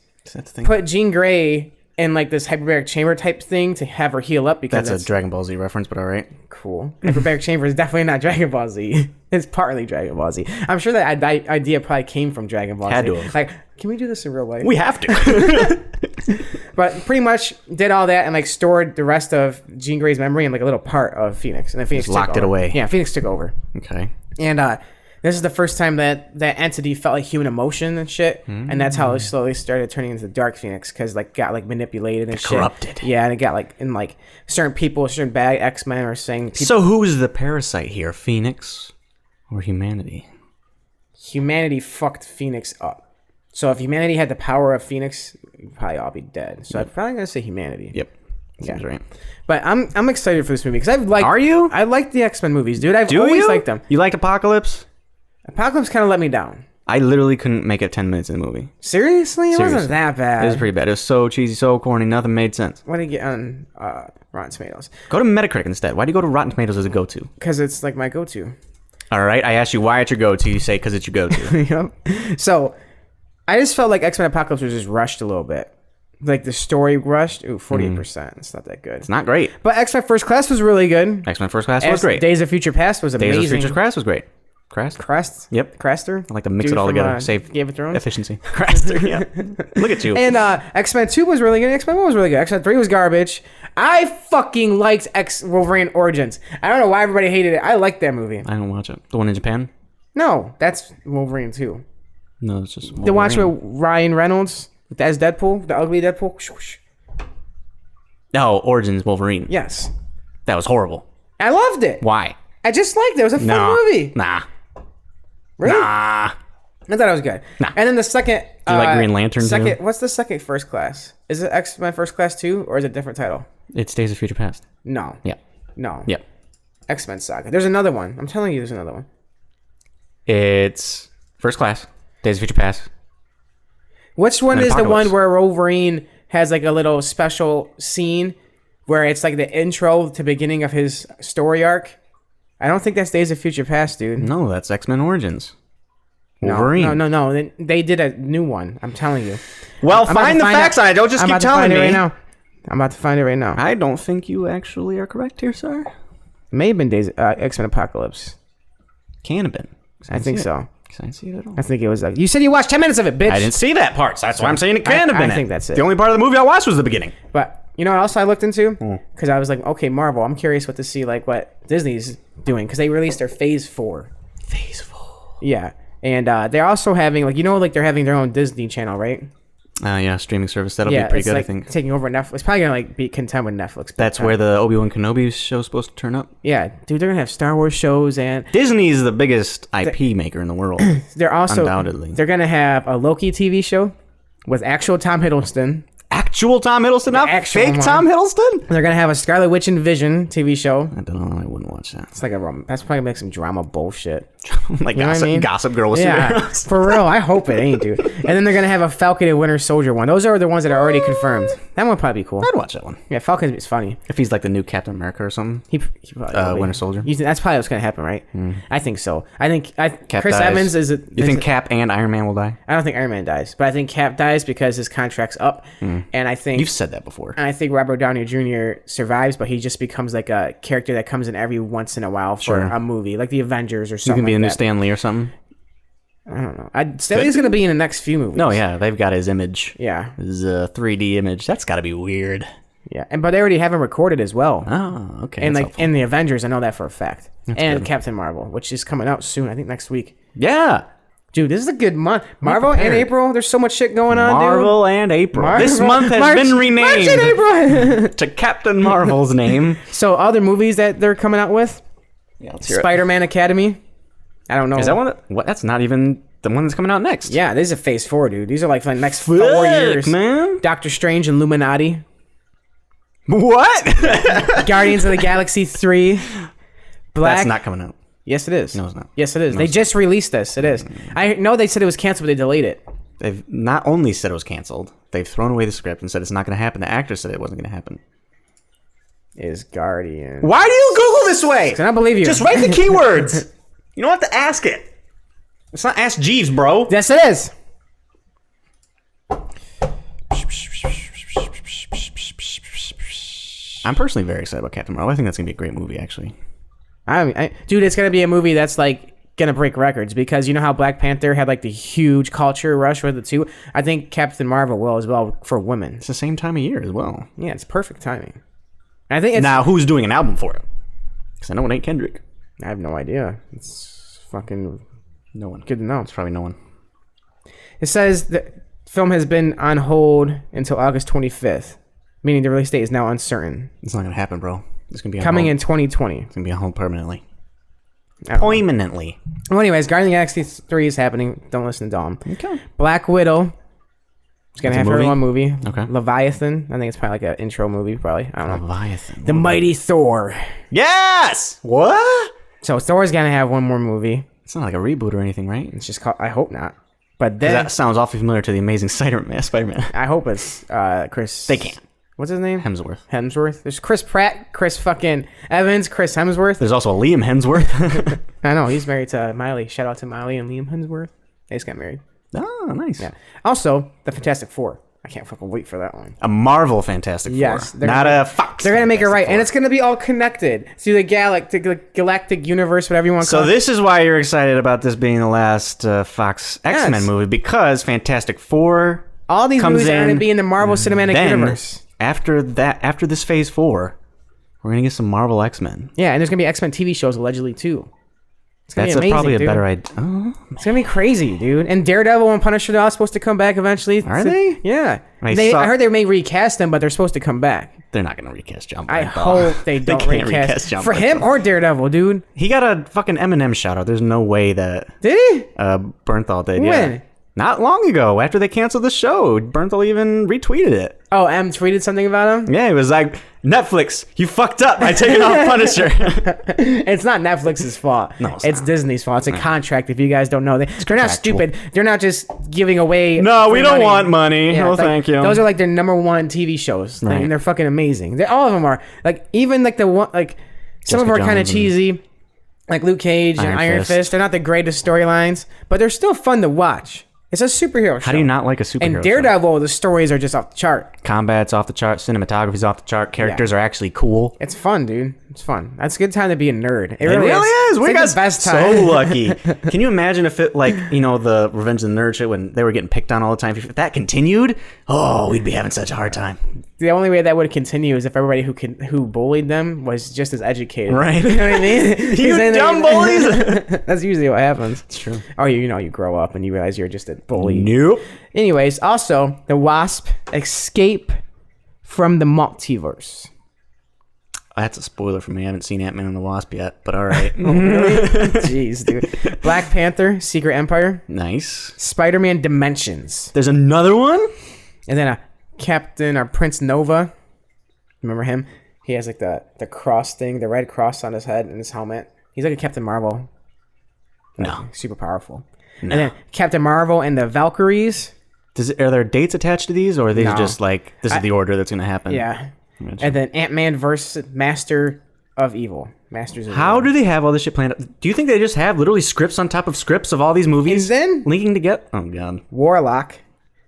put Jean Grey in like this hyperbaric chamber type thing to have her heal up because That's a Dragon Ball Z reference, but all right. Cool. Hyperbaric chamber is definitely not Dragon Ball Z. It's partly Dragon Ball Z. I'm sure that idea probably came from Dragon Ball Had Z. to have. Like, can we do this in real life? We have to. But pretty much did all that and like stored the rest of Jean Grey's memory in like a little part of Phoenix, and then Phoenix Just locked it away. Yeah, Phoenix took over. Okay. And this is the first time that that entity felt like human emotion and shit, and that's how it slowly started turning into Dark Phoenix because like got like manipulated and shit. Corrupted. Yeah, and it got like in like certain bad X-Men are saying people, So who is the parasite here, Phoenix or humanity? humanity fucked Phoenix up. So if humanity had the power of Phoenix, we'd probably all be dead. So I'm probably gonna say humanity. Yep. Seems right. But I'm excited for this movie because I've liked. Are you? I like the X-Men movies, dude. I've Do always you? liked them. You liked Apocalypse? Apocalypse kind of let me down. I literally couldn't make it 10 minutes in the movie. Seriously? It wasn't that bad. It was pretty bad. It was so cheesy, so corny, nothing made sense. What did you get on Rotten Tomatoes? Go to Metacritic instead. Why do you go to Rotten Tomatoes as a go-to? Because it's like my go-to. All right, I asked you why it's your go-to. You say because it's your go-to. Yep. So I just felt like X-Men Apocalypse was just rushed a little bit. Like the story rushed. Ooh, 48%. It's not that good. It's not great. But X-Men First Class was really good. X-Men First Class was great. Days of Future Past was amazing. Days of Future Class was great. Crest? Yep. Craster? I like to mix Dude it all from, together. Save Game of Thrones? efficiency. Craster, yeah. Look at you. And X-Men 2 was really good. X-Men 1 was really good. X-Men 3 was garbage. I fucking liked Wolverine Origins. I don't know why everybody hated it. I liked that movie. I don't watch it. The one in Japan? No, that's Wolverine 2. No, it's just Wolverine. The watch with Ryan Reynolds as Deadpool, the ugly Deadpool. No, Origins Wolverine. Yes. That was horrible. I loved it. Why? I just liked it. It was a fun No. movie. Nah. Really? Nah. I thought it was good. Nah. And then the second... Do you like Green Lantern second, too? What's the second First Class? Is it X-Men First Class 2 or is it a different title? It's Days of Future Past. No. Yeah. No. Yeah. X-Men Saga. There's another one. I'm telling you there's another one. It's First Class, Days of Future Past. Which one And is the Apocalypse. one where Wolverine has like a little special scene where it's like the intro to beginning of his story arc? I don't think that's Days of Future Past, dude. No, that's X-Men Origins. Wolverine. No. They did a new one. I'm telling you. Well, I'm about find to the find facts out- on it. Don't just I'm keep about to telling find it me. right now. I'm about to find it right now. I don't think you actually are correct here, sir. May have been X-Men Apocalypse. Can have been. I think so. I didn't see it at all. I think it was like you said you watched 10 minutes of it, bitch. I didn't see that part, so that's why I'm saying it can't have been I think that's it. The only part of the movie I watched was the beginning. But you know what else I looked into? Because I was like, okay, Marvel. I'm curious what to see, like what Disney's doing, because they released their Phase 4. Phase 4. Yeah, and they're also having like they're having their own Disney channel, right? Yeah, streaming service. That'll be pretty good, like I think. taking over Netflix. It's probably gonna like be content with Netflix. That's where the Obi-Wan Kenobi show's supposed to turn up. Yeah, dude, they're gonna have Star Wars shows, and Disney's the biggest IP maker in the world. they're also undoubtedly. They're gonna have a Loki TV show with actual Tom Hiddleston. Actual Tom Hiddleston, not fake Tom Hiddleston. They're gonna have a Scarlet Witch and Vision TV show. I don't know. I wouldn't watch that. It's like that's probably like some drama bullshit. Like You know what I mean? Gossip Girl with superheroes. For real. I hope it ain't, dude. And then they're gonna have a Falcon and Winter Soldier one. Those are the ones that are already confirmed. That one would probably be cool. I'd watch that one. Yeah, Falcon is funny. If he's like the new Captain America or something. He probably will be. Winter Soldier. That's probably what's gonna happen, right? I think so. I think Cap Chris dies. Evans is. You think Cap and Iron Man will die? I don't think Iron Man dies, but I think Cap dies because his contract's up, and I think You've said that before. And I think Robert Downey Jr. survives, but he just becomes like a character that comes in every once in a while for a movie, like the Avengers or You something. can be like a new that. Stan Lee or something. I don't know. Stanley's gonna be in the next few movies. No, yeah, they've got his image. Yeah. His 3D image. That's got to be weird. Yeah, but they already have him recorded as well. Oh, okay. And that's like helpful. in the Avengers, I know that for a fact. And good. Captain Marvel, which is coming out soon. I think next week. Yeah. Dude, this is a good month. Marvel and prepared. April. There's so much shit going on, Marvel and April. Marvel- This month has March- been March renamed and April. to Captain Marvel's name. So other movies that they're coming out with: Yeah, let's hear it. Spider-Man Academy. I don't know. Is that one? What? That's not even the one that's coming out next. Yeah, this is a Phase 4, dude. These are like for the next 4 Fuck, years. man. Doctor Strange, Illuminati, What? Guardians of the Galaxy 3, Black. That's not coming out. Yes, it is. No, it's not. Yes, it is. No, They it's just released this. It is. I know they said it was canceled, but they delayed it. They've not only said it was canceled, they've thrown away the script and said it's not going to happen. The actor said it wasn't going to happen. Is Guardian? Why do you Google this way? I don't believe you. Just write the keywords. You don't have to ask it. It's not Ask Jeeves, bro. Yes, it is. I'm personally very excited about Captain Marvel. I think that's going to be a great movie, actually. Dude, it's gonna be a movie that's like gonna break records because you know how Black Panther had like the huge culture rush with it too. I think Captain Marvel will as well for women. It's the same time of year as well. Yeah, it's perfect timing. I think it's. Now, who's doing an album for it? Because I know it ain't Kendrick. I have no idea. It's fucking No one. good to know. It's probably no one. It says the film has been on hold until August 25th, meaning the release date is now uncertain. It's not going to happen, bro. It's going to be on Coming hold. in 2020. It's going to be on hold permanently. I don't know. Permanently. Well, anyways, Guardians of the Galaxy 3 is happening. Don't listen to Dom. Okay. Black Widow is going to That's have a her movie? own movie. Okay. Leviathan. I think it's probably like an intro movie, probably. I don't know. Leviathan. The Mighty Thor. Yes! What? So Thor's going to have one more movie. It's not like a reboot or anything, right? It's just called, I hope not. But then, That sounds awfully familiar to the Amazing Spider-Man. I hope it's Chris. They can't. What's his name? Hemsworth. There's Chris Pratt, Chris fucking Evans, Chris Hemsworth. There's also Liam Hemsworth. I know, he's married to Miley. Shout out to Miley and Liam Hemsworth. They just got married. Oh, nice. Yeah. Also, the Fantastic Four. I can't fucking wait for that one. A Marvel Fantastic Four. Yes, Not a Fox. They're gonna make it Fantastic right, Four. and it's gonna be all connected through the galactic universe, whatever you want to So call it. this is why you're excited about this being the last Fox X-Men Yes. movie, because Fantastic Four All these comes movies are gonna in, be in the Marvel Cinematic then, Universe. After this Phase 4, we're gonna get some Marvel X-Men. Yeah, and there's gonna be X-Men TV shows allegedly too. It's gonna That's be amazing, probably a dude. better idea. Oh, It's gonna be crazy, dude. And Daredevil and Punisher are all supposed to come back eventually. Are they? Yeah. I saw- I heard they may recast them, but they're supposed to come back. they're not gonna recast John I Bernthal. hope they don't can't recast John for him Bernthal. or Daredevil, dude. He got a fucking Eminem shout out. There's no way that Did he? Bernthal did. When? Yeah. Not long ago, after they canceled the show, Bernthal even retweeted it. Oh, M tweeted something about him. Yeah, he was like, Netflix, you fucked up by taking off Punisher. It's not Netflix's fault. No, it's it's not. Disney's fault. It's a contract. If you guys don't know, they're not contractual. stupid. They're not just giving away. No, we free don't money. want money. Yeah, No, it's like- thank you. Those are like their number one TV shows, Right. and they're fucking amazing. All of them are. Like even like the one like some of them Jessica are kind of Jones and- cheesy, like Luke Cage and Iron Iron Fist. Fist. They're not the greatest storylines, but they're still fun to watch. It's a superhero show. How do you not like a superhero And Daredevil, the stories are just off the chart. Combat's off the chart. Cinematography's off the chart. Characters are actually cool. It's fun, dude. It's fun. That's a good time to be a nerd. It Really is. We It's got the best time. so lucky. Can you imagine if it, like, you know, the Revenge of the Nerd shit when they were getting picked on all the time? If that continued, we'd be having such a hard time. The only way that would continue is if everybody who bullied them was just as educated. Right. You know what I mean? You dumb bullies. That's usually what happens. It's true. Oh, you grow up and you realize you're just a bully. Nope. Anyways, also, the Wasp escape from the multiverse. That's a spoiler for me. I haven't seen Ant-Man and the Wasp yet, but all right. Jeez, dude. Black Panther, Secret Empire. Nice. Spider-Man Dimensions. There's another one? And then Captain or Prince Nova. Remember him? He has like the cross thing, the red cross on his head and his helmet. He's like a Captain Marvel. No. Super powerful. No. And then Captain Marvel and the Valkyries. Are there dates attached to these, or are these No. just like, this is the order that's going to happen? Yeah. Gotcha. And then Ant-Man versus Master of Evil. Masters of How Evil. do they have all this shit planned out? Do you think they just have literally scripts on top of scripts of all these movies? And then linking together? Oh, God. Warlock.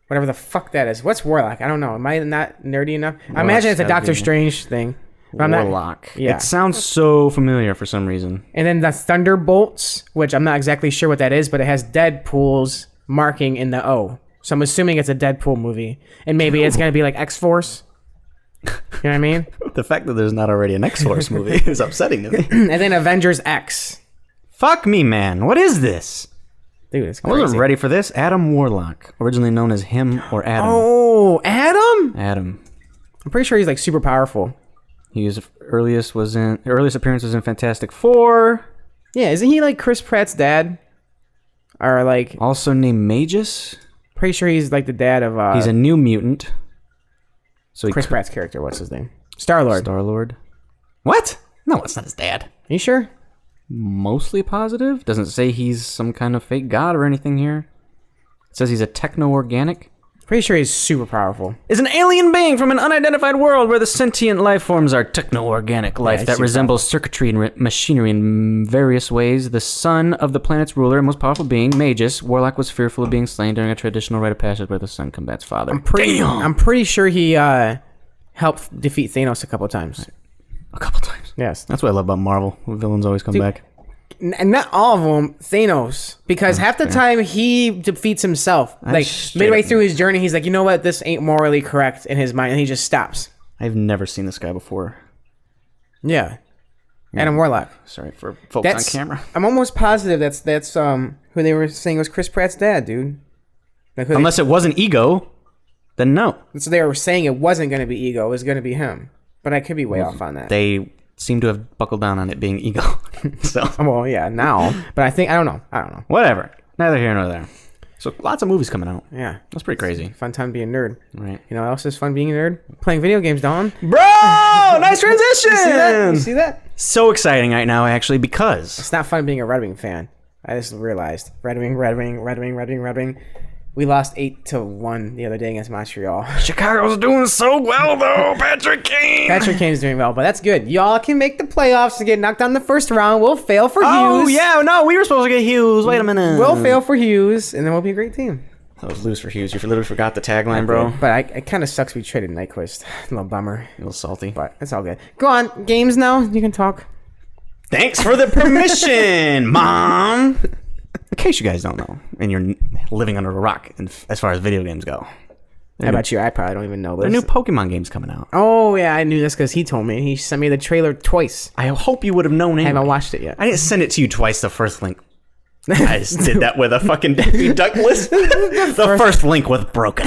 Whatever the fuck that is. What's Warlock? I don't know. Am I not nerdy enough? I imagine it's a gotta Doctor be. Strange thing. But I'm not- Warlock. Yeah. It sounds so familiar for some reason. And then the Thunderbolts, which I'm not exactly sure what that is, but it has Deadpool's marking in the O. So I'm assuming it's a Deadpool movie. And maybe it's going to be like X-Force. You know what I mean? The fact that there's not already an X-Force movie is upsetting to me. And then Avengers X. Fuck me, man. What is this? Dude, it's I crazy. wasn't ready for this. Adam Warlock, originally known as him or Adam. Oh, Adam? Adam. I'm pretty sure he's like super powerful. His earliest appearance was in Fantastic Four. Yeah, isn't he like Chris Pratt's dad? Or like, Also named Magus. pretty sure he's like the dad of He's a New Mutant. So Chris Pratt's character. What's his name? Star-Lord. Star-Lord. What? No, it's not his dad. You sure? Mostly positive. Doesn't say he's some kind of fake god or anything here. It says he's a techno-organic. Pretty sure he's super powerful. Is an alien being from an unidentified world where the sentient life forms are techno-organic life he's that super resembles circuitry and machinery in various ways. The son of the planet's ruler and most powerful being, Magus, Warlock was fearful of being slain during a traditional rite of passage where the son combats father. I'm pretty sure he helped defeat Thanos a couple times. A couple times. Yes. That's what I love about Marvel. Villains always come back. And not all of them, Thanos. Because half the time he defeats himself. Like, straight midway up- through his journey, he's like, you know what? This ain't morally correct in his mind. And he just stops. I've never seen this guy before. Yeah. Adam Warlock. Sorry for folks That's, on camera. I'm almost positive that's who they were saying was Chris Pratt's dad, dude. Like, Unless it wasn't Ego, then no. so they were saying it wasn't going to be Ego. It was going to be him. But I could be way off on that. They seem to have buckled down on it being Ego. So, Well, yeah, now. But I don't know. whatever. Neither here nor there. So, lots of movies coming out. Yeah. That's pretty crazy. Fun time being a nerd. Right. You know what else is fun being a nerd? Playing video games, Dawn. Bro! Nice transition! You see that? So exciting right now, actually, because It's not fun being a Red Wing fan. I just realized. Red Wing. We lost 8-1 the other day against Montreal. Chicago's doing so well, though, Patrick Kane! Patrick Kane's doing well, but that's good. Y'all can make the playoffs and get knocked out in the first round. We'll fail for Hughes. Oh, yeah, no, we were supposed to get Hughes. Wait a minute. We'll fail for Hughes, and then we'll be a great team. That was lose for Hughes. You literally forgot the tagline, bro. But it kind of sucks we traded Nyquist. A little bummer, A little salty. but it's all good. Go on, games now. You can talk. Thanks for the permission, Mom! In case you guys don't know, and you're living under a rock as far as video games go. How about you? I probably don't even know this. There are new Pokemon games coming out. Oh, yeah, I knew this because he told me. He sent me the trailer twice. I hope you would have known I anyway. haven't watched it yet. I didn't send it to you twice, the first link. I just did that with a fucking Daffy Duck list. The first link was broken.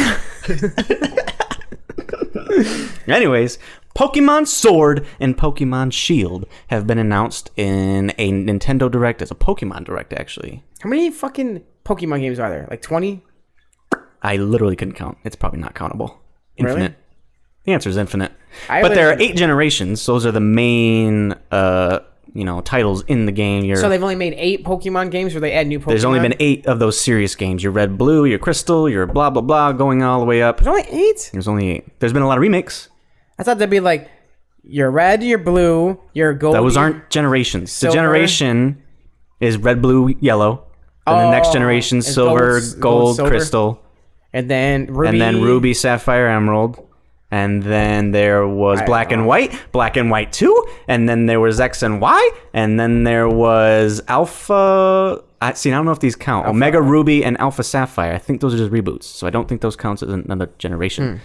Anyways, Pokemon Sword and Pokemon Shield have been announced in a Nintendo Direct as a Pokemon Direct, actually. How many fucking Pokemon games are there? Like 20? I literally couldn't count. It's probably not countable. Infinite. Really? The answer is infinite. I But there are literally- 8 generations. Those are the main, titles in the game. So they've only made 8 Pokemon games where they add new Pokemon? There's only been 8 of those serious games. Your Red, Blue, your Crystal, your blah, blah, blah, going all the way up. There's only 8? There's only 8. There's been a lot of remakes. I thought that'd be like your red, your blue, your gold. Those aren't generations. The Silver. generation is Red, Blue, Yellow. Then the next generation, it's silver, gold, silver. crystal. And then ruby. And then ruby, sapphire, emerald. And then there was black and white 2. And then there was X and Y. And then there was alpha. I don't know if these count. Omega ruby and alpha sapphire. I think those are just reboots. So I don't think those count as another generation.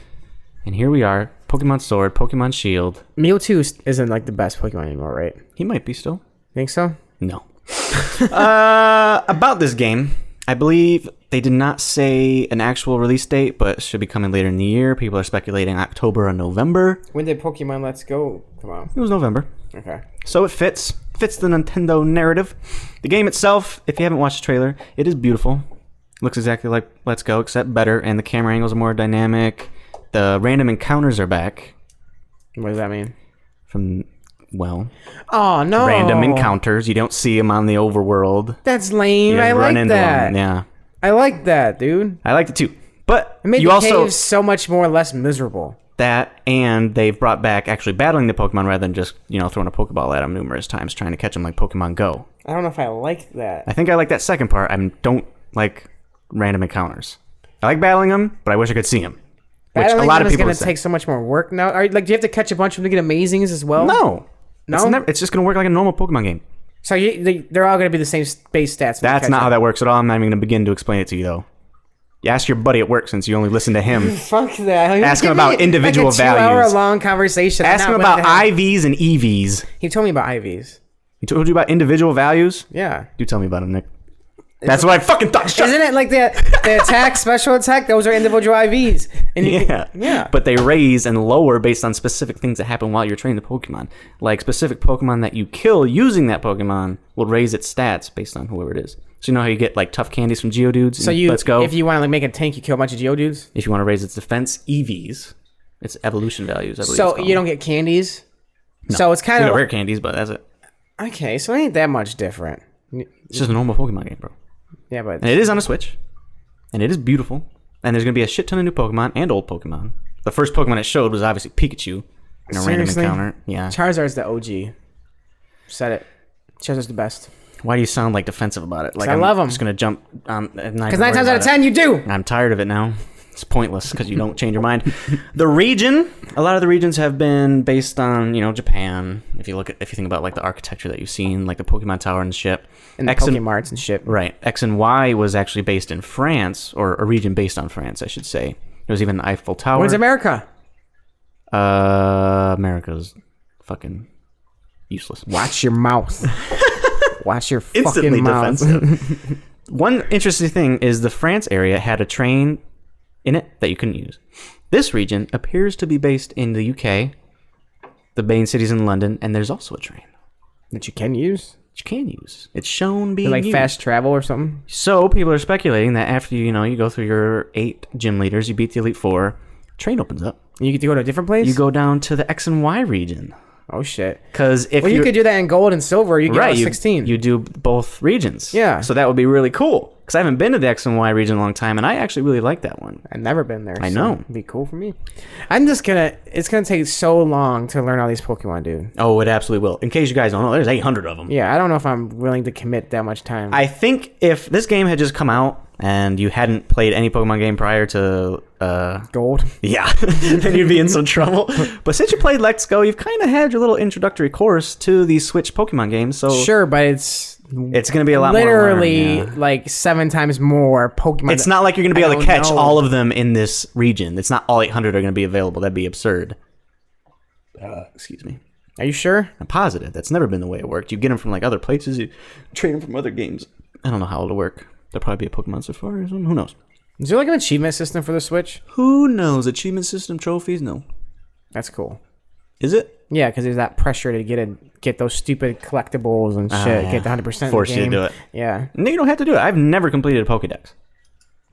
And here we are. Pokemon Sword, Pokemon Shield. Mewtwo isn't like the best Pokemon anymore, right? He might be still. Think so? No. About this game, I believe they did not say an actual release date, but it should be coming later in the year. People are speculating October or November. When did Pokemon Let's Go come out? It was November. Okay. So it fits the Nintendo narrative. The game itself, if you haven't watched the trailer, it is beautiful. Looks exactly like Let's Go, except better, and the camera angles are more dynamic. The random encounters are back. What does that mean? Oh, no. Random encounters. You don't see them on the overworld. That's lame. I like that. Yeah. I like that, dude. I liked it too. But it made you the also caves so much more less miserable. That, and they've brought back actually battling the Pokemon rather than just, throwing a Pokeball at them numerous times, trying to catch them like Pokemon Go. I don't know if I like that. I think I like that second part. I don't like random encounters. I like battling them, but I wish I could see them. Which a lot of people it's going to take so much more work now. Do you have to catch a bunch of them to get Amazings as well? No. It's just going to work like a normal Pokemon game. So they're all going to be the same base stats. That's not how that works at all. I'm not even going to begin to explain it to you, though. You ask your buddy at work since you only listen to him. Fuck that. Ask him about individual values. 2-hour-long conversation. Ask him about IVs and EVs. He told me about IVs. He told you about individual values? Yeah. Do tell me about them, Nick. That's what I fucking thought. Isn't it like the attack, special attack? Those are individual IVs. And yeah. But they raise and lower based on specific things that happen while you're training the Pokemon. Like specific Pokemon that you kill using that Pokemon will raise its stats based on whoever it is. So you know how you get like tough candies from Geodudes? So Let's Go? If you want to make a tank, you kill a bunch of Geodudes? If you want to raise its defense, EVs. It's evolution values, I believe. So you don't get candies? No. So it's kind of rare candies, but that's it. Okay, so it ain't that much different. It's just a normal Pokemon game, bro. Yeah, but... And it is on a Switch. And it is beautiful. And there's going to be a shit ton of new Pokemon and old Pokemon. The first Pokemon it showed was obviously Pikachu. In a random encounter. Yeah. Charizard's the OG. Said it. Charizard's the best. Why do you sound like defensive about it? Like I love him. I'm just going to jump on... Because 9 times out of 10 you do! I'm tired of it now. It's pointless because you don't change your mind. The region, a lot of the regions have been based on, Japan. If you think about like the architecture that you've seen, like the Pokemon Tower and shit. And the Pokemarts and shit. Right. X and Y was actually based in France, or a region based on France, I should say. There was even the Eiffel Tower. Where's America? America's fucking useless. Watch your mouth. Watch your fucking Instantly mouth. Defensive. One interesting thing is the France area had a train in it that you couldn't use. This region appears to be based in the UK, the main cities in London, and there's also a train that you can use. That you can use. It's shown being like used. Fast travel or something. So people are speculating that after you go through your 8 gym leaders, you beat the Elite Four, train opens up. You get to go to a different place. You go down to the X and Y region. Oh shit! Because if you could do that in gold and silver, you get 16. You do both regions. Yeah. So that would be really cool. Because I haven't been to the X and Y region in a long time, and I actually really like that one. I've never been there. I know. It'd be cool for me. It's gonna take so long to learn all these Pokemon, dude. Oh, it absolutely will. In case you guys don't know, there's 800 of them. Yeah, I don't know if I'm willing to commit that much time. I think if this game had just come out and you hadn't played any Pokemon game prior to gold, yeah, then you'd be in some trouble. But since you played Let's Go, you've kind of had your little introductory course to these Switch Pokemon games. So sure, but it's going to be a lot literally more like 7 times more Pokemon. It's not like you're going to be able to catch all of them in this region. It's not all 800 are going to be available. That'd be absurd. Excuse me. Are you sure? I'm positive. That's never been the way it worked. You get them from like other places. You trade them from other games. I don't know how it'll work. There'll probably be a Pokemon Safari or something. Who knows? Is there like an achievement system for the Switch? Who knows? Achievement system, trophies? No. That's cool. Is it? Yeah, because there's that pressure to get those stupid collectibles and shit. Yeah. Get the 100% Force in the game. you to do it. Yeah. No, you don't have to do it. I've never completed a Pokédex.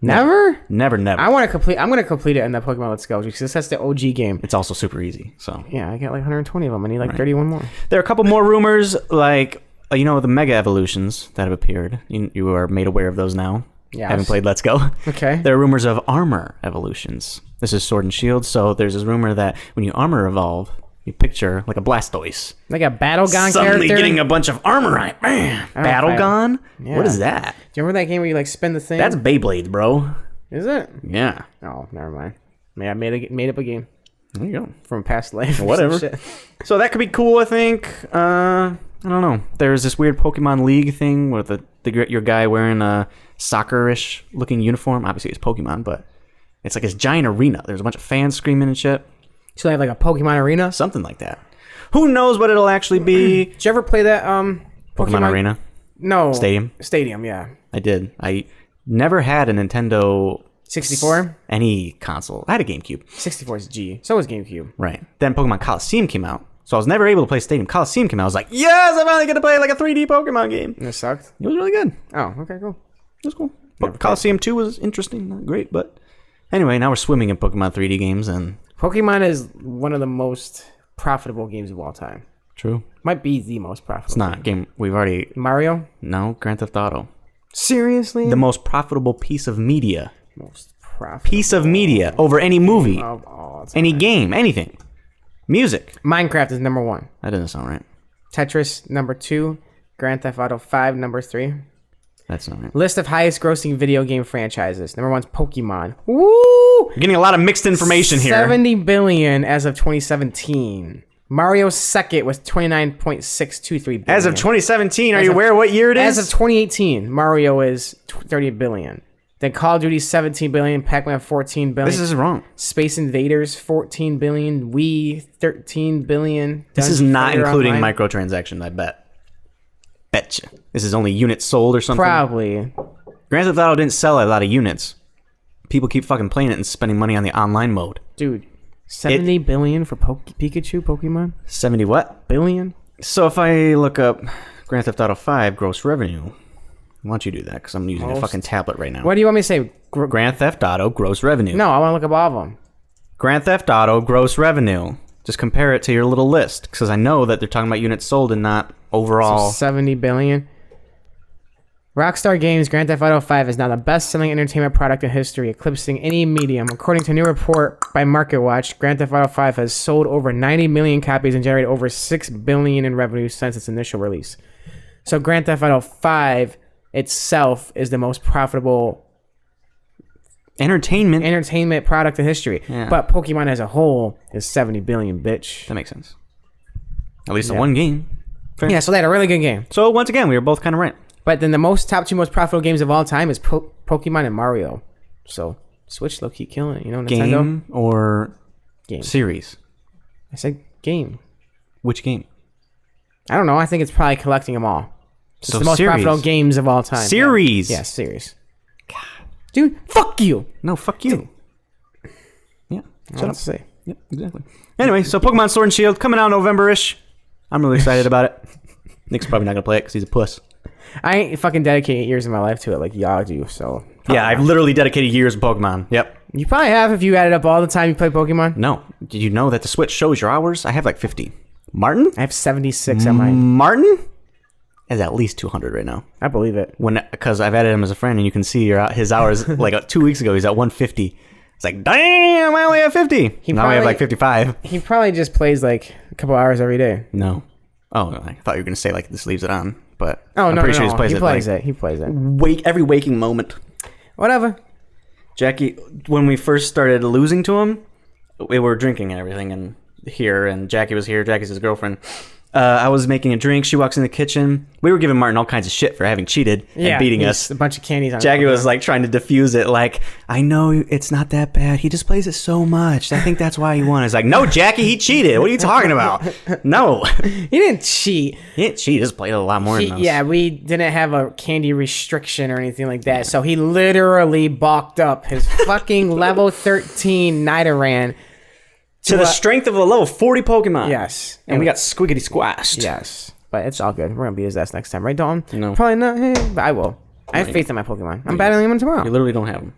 Never? Never. I'm gonna complete it in the Pokemon Let's Go because that's the OG game. It's also super easy. So yeah, I got like 120 of them. I need like 31 more. There are a couple more rumors, like the Mega Evolutions that have appeared. You are made aware of those now. Yeah. Haven't played Let's Go. Okay. There are rumors of armor evolutions. This is Sword and Shield. So there's this rumor that when you armor evolve, You picture like a Blastoise. Like a Battlegon Suddenly character. getting a bunch of armor on it. Man, Battlegon? Yeah. What is that? Do you remember that game where you like spin the thing? That's Beyblade, bro. Is it? Yeah. Oh, never mind. I made up a game There you go. from a past life. or Whatever. some shit. So that could be cool, I think. I don't know. There's this weird Pokemon League thing with your guy wearing a soccer-ish looking uniform. Obviously, it's Pokemon, but it's like this giant arena. There's a bunch of fans screaming and shit. So they have like a Pokemon arena. Something like that. Who knows what it'll actually be? Did you ever play that Pokemon Arena? No. Stadium, yeah. I did. I never had a Nintendo 64? Any console. I had a GameCube. 64 is G. So was GameCube. Right. Then Pokemon Coliseum came out. So I was never able to play Stadium. Coliseum came out. I was like, yes, I finally get to play like a 3D Pokemon game. And it sucked? It was really good. Oh, okay, cool. It was cool. Coliseum 2 was interesting. Not great, but anyway, now we're swimming in Pokemon 3D games and... Pokemon is one of the most profitable games of all time. True. Might be the most profitable. It's not. Game. We've already... Mario? No, Grand Theft Auto. Seriously? The most profitable piece of media. Most profitable. Piece of media over any movie. Of all time. Any game. Anything. Music. Minecraft is number 1. That doesn't sound right. Tetris, number 2. Grand Theft Auto 5, number 3. That's not right. List of highest grossing video game franchises. Number 1's Pokemon. Woo! You're getting a lot of mixed information here. 70 billion as of 2017. Mario's second was 29.623 billion. As of 2017, are you aware what year it is? As of 2018, Mario is 30 billion. Then Call of Duty 17 billion, Pac-Man 14 billion. This is wrong. Space Invaders 14 billion, Wii 13 billion. This is Dungeon not Fighter including Online. microtransactions, I bet. Betcha. This is only units sold or something? Probably. Grand Theft Auto didn't sell a lot of units. People keep fucking playing it and spending money on the online mode. Dude, 70 billion for Pikachu Pokemon? 70 what? Billion? So if I look up Grand Theft Auto 5 gross revenue, why don't you do that? Because I'm using a fucking tablet right now. What do you want me to say? Grand Theft Auto gross revenue. No, I want to look up all of them. Grand Theft Auto gross revenue. Just compare it to your little list. Because I know that they're talking about units sold and not overall. So 70 billion. Rockstar Games' Grand Theft Auto 5 is now the best-selling entertainment product in history, eclipsing any medium. According to a new report by MarketWatch, Grand Theft Auto 5 has sold over 90 million copies and generated over $6 billion in revenue since its initial release. So Grand Theft Auto 5 itself is the most profitable entertainment product in history. Yeah. But Pokemon as a whole is 70 billion, bitch. That makes sense. At least the one game. Fair. Yeah, so they had a really good game. So once again, we were both kind of right. But then the top two most profitable games of all time is Pokemon and Mario. So Switch low-key killing it, you know, Nintendo. Game or Game. series? I said game. Which game? I don't know. I think it's probably collecting them all. It's So the most series. profitable games of all time. Series. Yeah, series. God. Dude, fuck you. No, fuck you. Yeah. Shut up. Say. Yep, exactly. Anyway, so Pokemon Sword and Shield coming out November-ish. I'm really excited about it. Nick's probably not going to play it because he's a puss. I ain't fucking dedicated years of my life to it like y'all do, so... Yeah, I've literally dedicated years of Pokemon. Yep. You probably have if you added up all the time you play Pokemon. No. Did you know that the Switch shows your hours? I have like 50. Martin? I have 76 on mine. Martin is at least 200 right now. I believe it. Because I've added him as a friend, and you can see his hours. Like 2 weeks ago, he's at 150. It's like, damn, I only have 50. Now I have like 55. He probably just plays like a couple hours every day. No. Oh, I thought you were going to say like this leaves it on. But Oh, I'm no, pretty no, sure he plays it. He plays it. Every waking moment. Whatever. Jackie, when we first started losing to him, we were drinking and everything, and Jackie was here. Jackie's his girlfriend. I was making a drink. She walks in the kitchen. We were giving Martin all kinds of shit for having cheated and beating us. A bunch of candies on Jackie it. was like trying to diffuse it. Like, I know it's not that bad. He just plays it so much. I think that's why he won. It's like, no, Jackie, he cheated. What are you talking about? No. He didn't cheat. He didn't cheat. He just played a lot more than us. Yeah, we didn't have a candy restriction or anything like that. So he literally balked up his fucking level 13 Nidoran. To the strength of a level 40 Pokemon. Yes. And we got squiggity squashed. Yes. But it's all good. We're going to beat his ass next time. Right, Dalton? No. Probably not. But I will. I have faith in my Pokemon. I'm battling him tomorrow. You literally don't have them.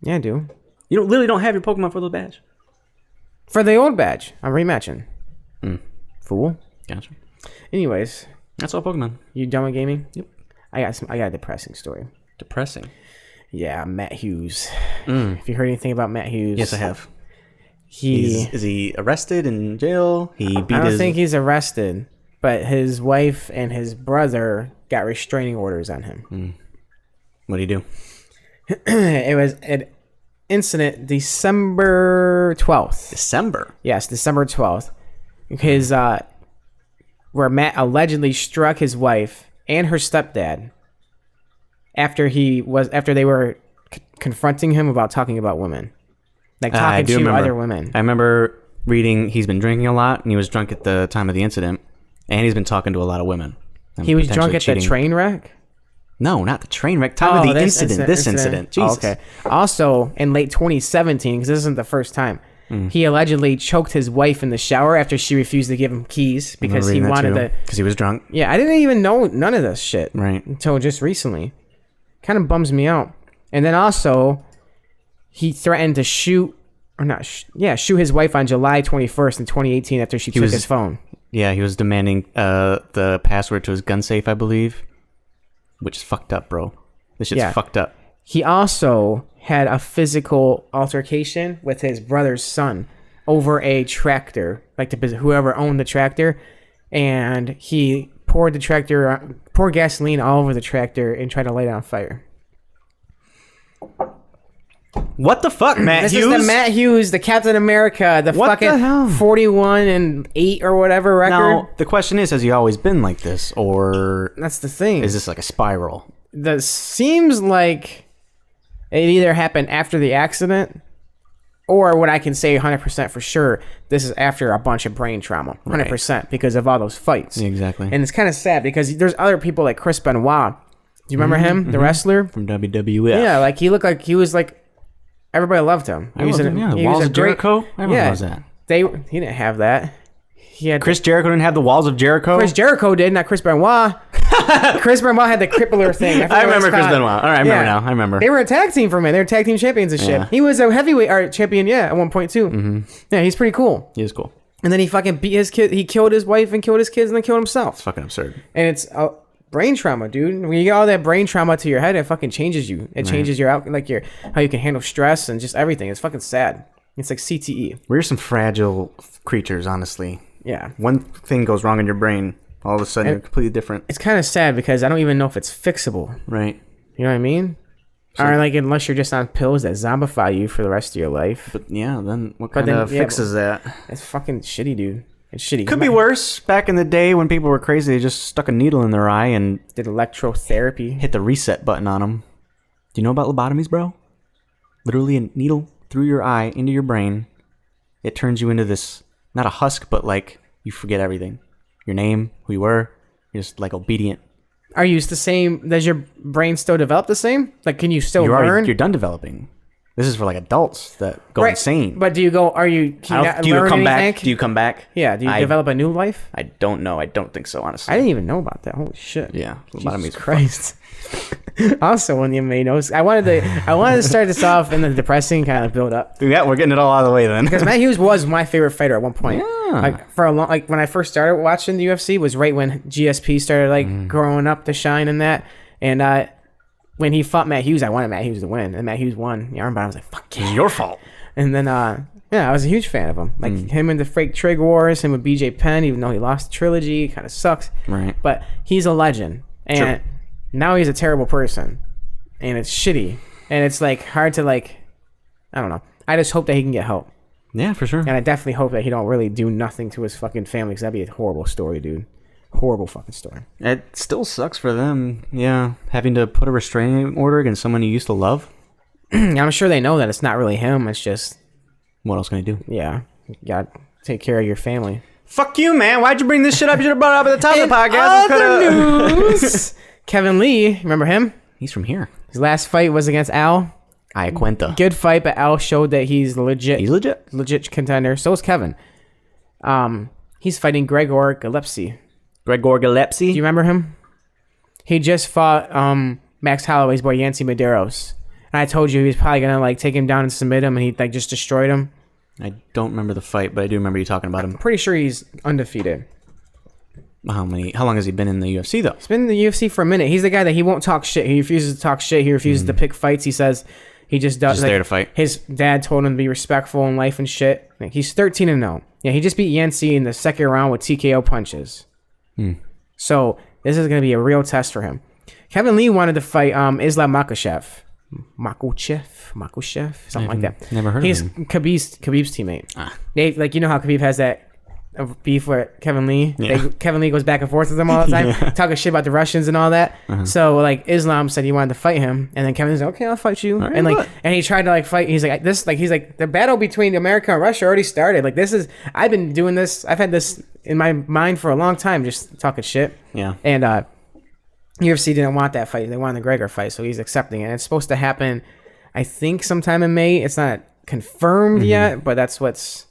Yeah, I do. You literally don't have your Pokemon for the badge. For the old badge. I'm rematching. Fool. Gotcha. Anyways. That's all Pokemon. You done with gaming? Yep. I got a depressing story. Depressing. Yeah, Matt Hughes. Have you heard anything about Matt Hughes? Yes, I have. Is he arrested in jail? I don't think he's arrested, but his wife and his brother got restraining orders on him. What did he do? It was an incident December 12th. December? Yes, December 12th. Where Matt allegedly struck his wife and her stepdad after they were confronting him about talking about women. Like talking to other women. I remember reading he's been drinking a lot and he was drunk at the time of the incident, and he's been talking to a lot of women. He was drunk at the train wreck? No, not the train wreck. Time of the incident. This incident. Jesus. Oh, okay. Also, in late 2017, because this isn't the first time, he allegedly choked his wife in the shower after she refused to give him keys because he wanted to. Because he was drunk. Yeah, I didn't even know none of this shit. Right. Until just recently. Kind of bums me out. And then also, he threatened to shoot his wife on July 21st in 2018 after she took his phone. Yeah, he was demanding the password to his gun safe, I believe. Which is fucked up, bro. This shit's fucked up. He also had a physical altercation with his brother's son over a tractor, like whoever owned the tractor, and he poured gasoline all over the tractor and tried to light it on fire. What the fuck, Matt Hughes? This is the Matt Hughes, the Captain America, the what fucking the hell? 41-8 or whatever record. Now, the question is, has he always been like this, or that's the thing? Is this like a spiral? That seems like it either happened after the accident, or what I can say 100% for sure, this is after a bunch of brain trauma, 100%, because of all those fights. Yeah, exactly. And it's kind of sad because there's other people like Chris Benoit. Do you remember him, the wrestler from WWF? Yeah, like he looked like he was like. Everybody loved him. He was Walls of Jericho? Everyone knows that. He didn't have that. Chris Jericho didn't have the Walls of Jericho? Chris Jericho did, not Chris Benoit. Chris Benoit had the crippler thing. I remember Chris Benoit. All right, I remember now. I remember. They were a tag team for a minute. They were tag team champions and shit. Yeah. He was a heavyweight champion, at one point too. Mm-hmm. Yeah, he's pretty cool. He is cool. And then he fucking beat his kid. He killed his wife and killed his kids and then killed himself. It's fucking absurd. And it's... brain trauma, dude. When you get all that brain trauma to your head, it fucking changes you. It changes your how you can handle stress and just everything. It's fucking sad. It's like CTE. We're some fragile creatures, honestly. Yeah. One thing goes wrong in your brain, all of a sudden you're completely different. It's kind of sad because I don't even know if it's fixable. Right. You know what I mean? So, or unless you're just on pills that zombify you for the rest of your life. But yeah, then what kind of fixes that? It's fucking shitty, dude. It's shitty. Could be worse. Back in the day when people were crazy, they just stuck a needle in their eye and did electrotherapy. Hit the reset button on them. Do you know about lobotomies, bro? Literally a needle through your eye into your brain. It turns you into this, not a husk, but like you forget everything. Your name, who you were. You're just like obedient. Are you the same? Does your brain still develop the same? Like, can you still learn? You're done developing. This is for like adults that go insane. But do you go? Do you come back? Do you come back? Yeah. Do you develop a new life? I don't know. I don't think so, honestly. I didn't even know about that. Holy shit. Yeah. Jesus Christ. Also, when you may know, I wanted to start this off in the depressing kind of build up. Yeah, we're getting it all out of the way then. Because Matt Hughes was my favorite fighter at one point. Yeah. Like for a long, like when I first started watching the UFC was right when GSP started growing up to shine in that, and when he fought Matt Hughes, I wanted Matt Hughes to win, and Matt Hughes won the armbar. I was like, "Fuck yeah!" It's your fault. And then, I was a huge fan of him. Like him in the fake Trig Wars, him with BJ Penn, even though he lost the trilogy, kind of sucks. Right. But he's a legend, and now he's a terrible person, and it's shitty, and it's like hard to I don't know. I just hope that he can get help. Yeah, for sure. And I definitely hope that he don't really do nothing to his fucking family, because that'd be a horrible story, dude. Horrible fucking story. It still sucks for them. Yeah, having to put a restraining order against someone you used to love. I'm sure they know that it's not really him. It's just... What else can he do? Yeah. You gotta take care of your family. Fuck you, man. Why'd you bring this shit up? You should have brought it up at the top of the podcast. Other news. Kevin Lee, remember him? He's from here. His last fight was against Al. Iaquinta. Good fight, but Al showed that he's legit. He's legit? Legit contender. So is Kevin. He's fighting Gregor Gillespie. Gregor Gillespie? Do you remember him? He just fought Max Holloway's boy, Yancy Medeiros. And I told you he was probably going to take him down and submit him, and he just destroyed him. I don't remember the fight, but I do remember you talking about him. I'm pretty sure he's undefeated. How long has he been in the UFC, though? He's been in the UFC for a minute. He's the guy that he won't talk shit. He refuses to talk shit. He refuses to pick fights. He says, He just does. Just there to fight. His dad told him to be respectful in life and shit. Like, he's 13-0. Yeah, he just beat Yancey in the second round with TKO punches. So this is gonna be a real test for him. Kevin Lee wanted to fight Islam Makhachev, something like that. Never heard He's of him. Khabib's teammate. They, like, you know how Khabib has that beef with Kevin Lee. Yeah. Kevin Lee goes back and forth with him all the time, talking shit about the Russians and all that. So like Islam said he wanted to fight him, and then Kevin's like, okay, I'll fight you. Right, and like, what? and he tried to like fight. He's like the battle between America and Russia already started. Like, I've been doing this. I've had this in my mind for a long time, just talking shit. Yeah. And UFC didn't want that fight. They wanted the McGregor fight, so he's accepting it. And it's supposed to happen, I think, sometime in May. It's not confirmed yet, but that's what's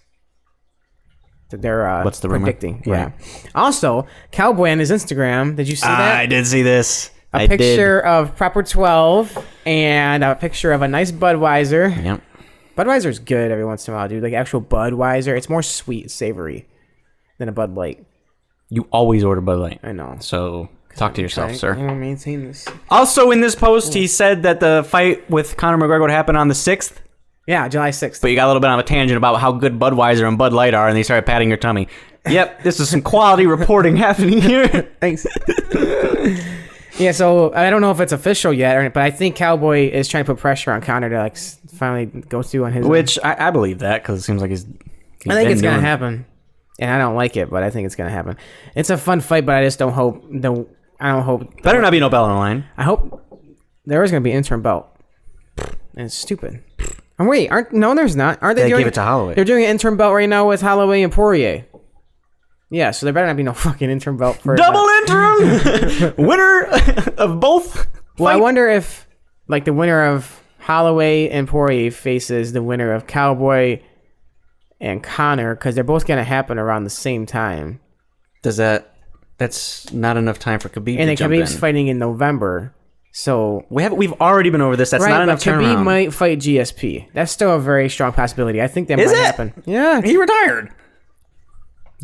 they're predicting. Rumor? Yeah. Also, Cowboy on his Instagram, did you see that? I did see this. A picture of Proper 12 and a picture of a nice Budweiser. Yep. Budweiser's good every once in a while, dude. Like actual Budweiser. It's more sweet, savory than a Bud Light. You always order Bud Light. I know. So talk to yourself, sir. I want to maintain this. Also in this post, he said that the fight with Conor McGregor would happen on the 6th. Yeah, July 6th. But you got a little bit of a tangent about how good Budweiser and Bud Light are, and they started patting your tummy. Yep, this is some quality reporting happening here. Thanks. Yeah, so I don't know if it's official yet, but I think Cowboy is trying to put pressure on Conor to like finally go through on his. Which I believe that, because it seems like he's I think it's gonna happen, and I don't like it, but I think it's gonna happen. It's a fun fight, but I just don't hope Better not be no bell on the line. I hope there is gonna be an interim belt, and it's stupid. And wait, there's not. Aren't they? They doing gave it to Holloway. They're doing an interim belt right now with Holloway and Poirier. Yeah, so there better not be no fucking interim belt for Double interim winner of both. Well, I wonder if like the winner of Holloway and Poirier faces the winner of Cowboy and Conor, because they're both gonna happen around the same time. That's not enough time for Khabib. And then to jump Khabib's in. fighting in November, so We've already been over this. That's not enough Khabib turnaround. might fight GSP. That's still a very strong possibility. I think that Is might it? happen. Yeah, He retired.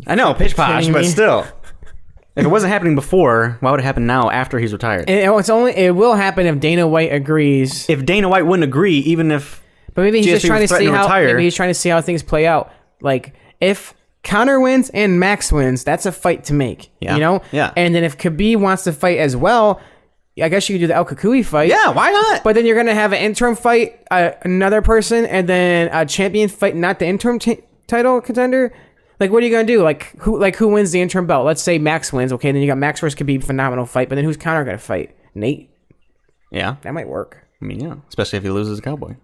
I know, pitch posh, kidding but me? still. If it wasn't happening before, why would it happen now after he's retired? it will happen if Dana White agrees. If Dana White wouldn't agree, even if But maybe he's GSP just trying to was threatening see to how. retire. Maybe he's trying to see how things play out. Like if Conor wins and Max wins, that's a fight to make. Yeah. You know. Yeah. And then if Khabib wants to fight as well, I guess you could do the El Kakui fight. yeah, why not? But then you're gonna have an interim fight, another person, and then a champion fight, not the interim title contender. Like, what are you gonna do? Who wins the interim belt? Let's say Max wins. Okay, then you got Max versus Khabib, phenomenal fight. But then who's Conor gonna fight? Nate. Yeah, That might work, I mean, yeah, especially if he loses a Cowboy,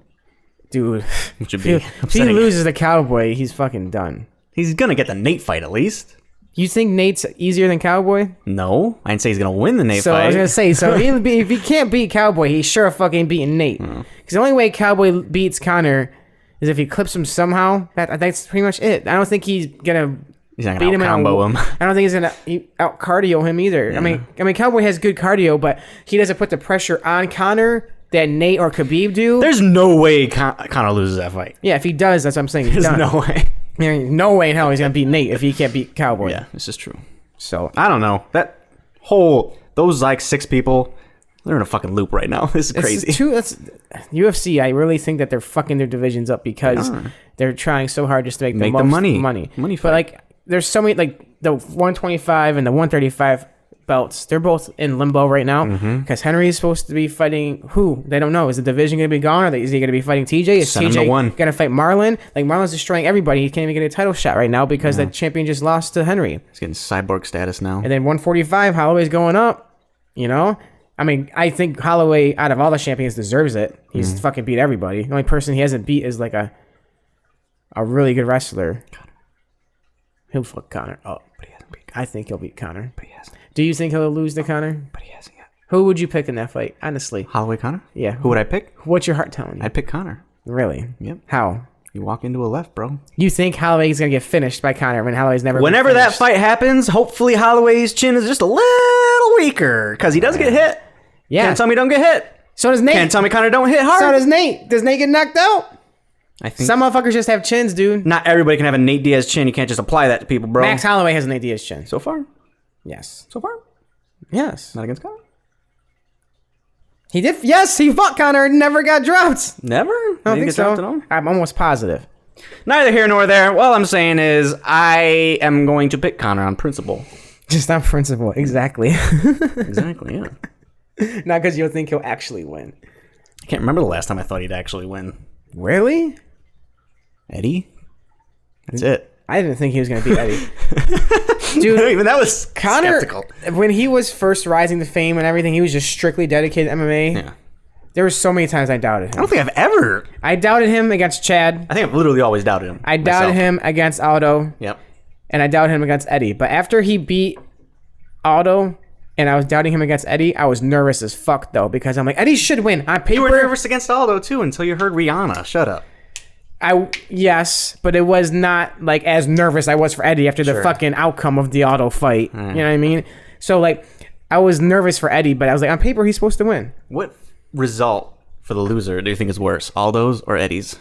dude. which would If be he upsetting. loses the Cowboy, he's fucking done. He's gonna get the Nate fight at least. You think Nate's easier than Cowboy? No, I didn't say he's gonna win the Nate So fight. I was gonna say, if he can't beat Cowboy, he's sure fucking beating Nate. Because the only way Cowboy beats Conor is if he clips him somehow. That's pretty much it. I don't think he's gonna. He's not beat gonna him in combo him. I don't think he's gonna out cardio him either. I mean, Cowboy has good cardio, but he doesn't put the pressure on Conor that Nate or Khabib do. There's no way Conor loses that fight. Yeah, if he does, that's what I'm saying. He's There's done. no way. There ain't no way in hell he's gonna beat Nate if he can't beat Cowboy. Yeah, this is true. So I don't know. Those like 6 people, they're in a fucking loop right now. This is crazy. That's UFC. I really think that they're fucking their divisions up because They are. they're trying so hard just to make the Make most the money. money. Money But fight. like, there's so many, like the 125 and the 135 belts. They're both in limbo right now because Henry is supposed to be fighting who? They don't know. Is the division going to be gone? Is he going to be fighting TJ? Is Send him to TJ one. going to fight Marlon? Like, Marlon's destroying everybody. He can't even get a title shot right now because the champion just lost to Henry. He's getting cyborg status now. And then 145, Holloway's going up. You know? I mean, I think Holloway, out of all the champions, deserves it. He's fucking beat everybody. The only person he hasn't beat is like a really good wrestler. He'll fuck Conor up. But he hasn't beat I think he'll beat Conor. But he hasn't. Do you think he'll lose to Conor? But he hasn't yet. Who would you pick in that fight? Honestly. Holloway Conor? Yeah. Who would I pick? What's your heart telling you? I'd pick Conor. Really? Yep. How? You walk into a left, bro. You think Holloway's going to get finished by Conor when Holloway's never been Whenever that finished? fight happens, hopefully Holloway's chin is just a little weaker because he does get hit. Yeah. Can't tell me don't get hit. So does Nate. Can't tell me Conor don't hit hard. So does Nate. Does Nate get knocked out? I think Some motherfuckers just have chins, dude. not everybody can have a Nate Diaz chin. You can't just apply that to people, bro. Max Holloway has a Nate Diaz chin. So far. Yes. So far. Yes. Not against Conor. He did. Yes, he fought Conor and never got dropped. Never? I don't think so. I'm almost positive. Neither here nor there. All I'm saying is I am going to pick Conor on principle. Just on principle. Exactly. Exactly, yeah. Not because you'll think he'll actually win. I can't remember the last time I thought he'd actually win. Really? Eddie? That's it. I didn't think he was going to beat Eddie. Dude, even that was Conor, skeptical. When he was first rising to fame and everything, he was just strictly dedicated to MMA. Yeah. There were so many times I doubted him. I don't think I've ever. I doubted him against Chad. I think I've literally always doubted him. I doubted him against Aldo. Yep. And I doubted him against Eddie. But after he beat Aldo and I was doubting him against Eddie, I was nervous as fuck, though, because I'm like, Eddie should win. On paper, You were nervous against Aldo, too, until you heard Rihanna. Shut up. Yes, but it was not like as nervous I was for Eddie after the fucking outcome of the Aldo fight. You know what I mean? So, like, I was nervous for Eddie, but I was like, on paper, he's supposed to win. What result for the loser do you think is worse, Aldo's or Eddie's?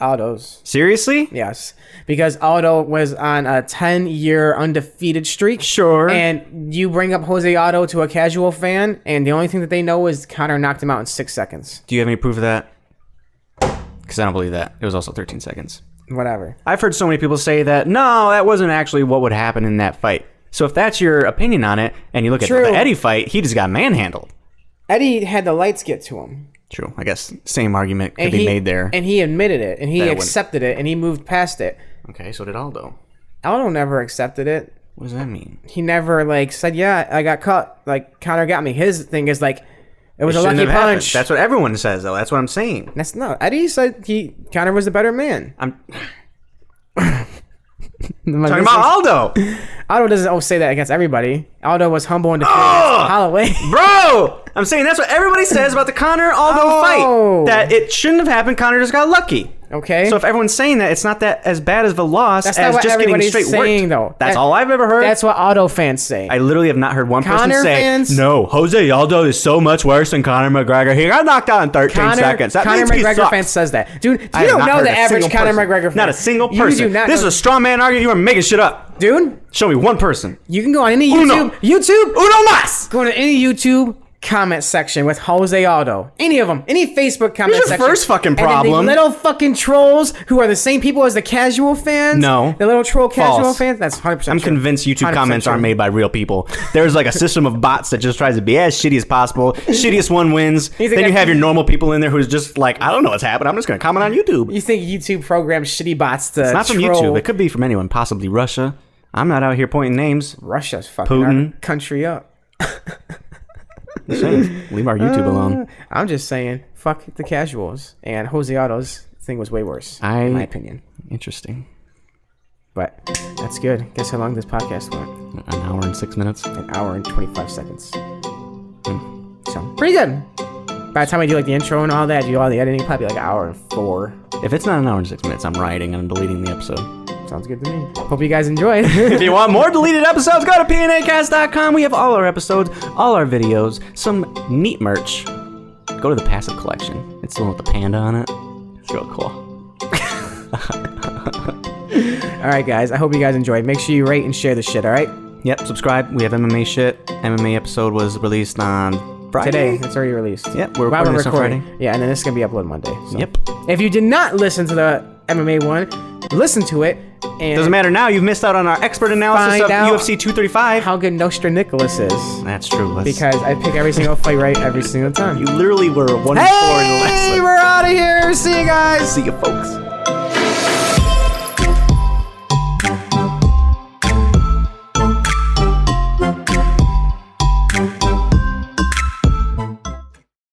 Aldo's. Seriously? Yes, because Aldo was on a 10-year undefeated streak. Sure. And you bring up Jose Aldo to a casual fan, and the only thing that they know is Conor knocked him out in 6 seconds. Do you have any proof of that? Because I don't believe that. It was also 13 seconds. Whatever. I've heard so many people say that, no, that wasn't actually what would happen in that fight. So if that's your opinion on it, and you look at the Eddie fight, he just got manhandled. Eddie had the lights get to him. True. I guess same argument could be made there. And he admitted it, and he accepted it, and he moved past it. Okay, so did Aldo. Aldo never accepted it. What does that mean? He never, like, said, yeah, I got caught. Like, Conor got me. His thing is, like, it was a lucky punch. That's what everyone says, though. That's what I'm saying. That's not. Eddie said Conor was the better man. I'm talking about Aldo. Aldo doesn't say that against everybody. Aldo was humble and defeated Holloway. Bro, I'm saying that's what everybody says about the Conor-Aldo fight. That it shouldn't have happened. Conor just got lucky. Okay. So if everyone's saying that, it's not that as bad as the loss that's as not what just getting straight saying, worked. Though. That's all I've ever heard. That's what Aldo fans say. I literally have not heard one person say, fans, no, Jose Aldo is so much worse than Conor McGregor. He got knocked out in 13 seconds. That Conor means he McGregor sucks. fans says that. Dude, you don't know the average Conor McGregor fan. Not a single person. You do not this is a straw man argument. You are making shit up. Dude. Show me one person. You can go on any YouTube. Uno más. Go to any YouTube comment section with Jose Aldo. Any of them. Any Facebook comment Here's your section. first fucking And problem. then the little fucking trolls who are the same people as the casual fans. No. The little troll casual False. fans. That's 100% I'm true. convinced YouTube 100% comments true. aren't made by real people. There's like a system of bots that just tries to be as shitty as possible. Shittiest one wins. Then you have your normal people in there who's just like, I don't know what's happening. I'm just going to comment on YouTube. You think YouTube programs shitty bots to It's not from troll. YouTube. It could be from anyone, possibly Russia. I'm not out here pointing names. Russia's fucking Putin. our country up. Leave our YouTube alone. I'm just saying, fuck the casuals. And Jose Aldo's thing was way worse, in my opinion. Interesting. But that's good. Guess how long this podcast went? An hour and 6 minutes. An hour and 25 seconds. So, pretty good. By the time I do like the intro and all that, do all the editing, probably like an hour and 4. If it's not an hour and 6 minutes, I'm writing and deleting the episode. Sounds good to me. Hope you guys enjoyed. If you want more deleted episodes, go to pnacast.com. We have all our episodes, all our videos, some neat merch. Go to the Passive Collection. It's the one with the panda on it. It's real cool. All right, guys. I hope you guys enjoyed. Make sure you rate and share the shit, all right? Yep, subscribe. We have MMA shit. MMA episode was released on Friday. Today. It's already released. Yep, we're recording this on Friday. Yeah, and then this is going to be uploaded Monday. So. Yep. If you did not listen to the MMA one, listen to it. And doesn't matter now. You've missed out on our expert analysis of UFC 235. How good Nostra Nicholas is. That's true. Because I pick every single fight right every single time. You literally were 1-4 in the last one. Hey, we're out of here. See you guys. See you, folks.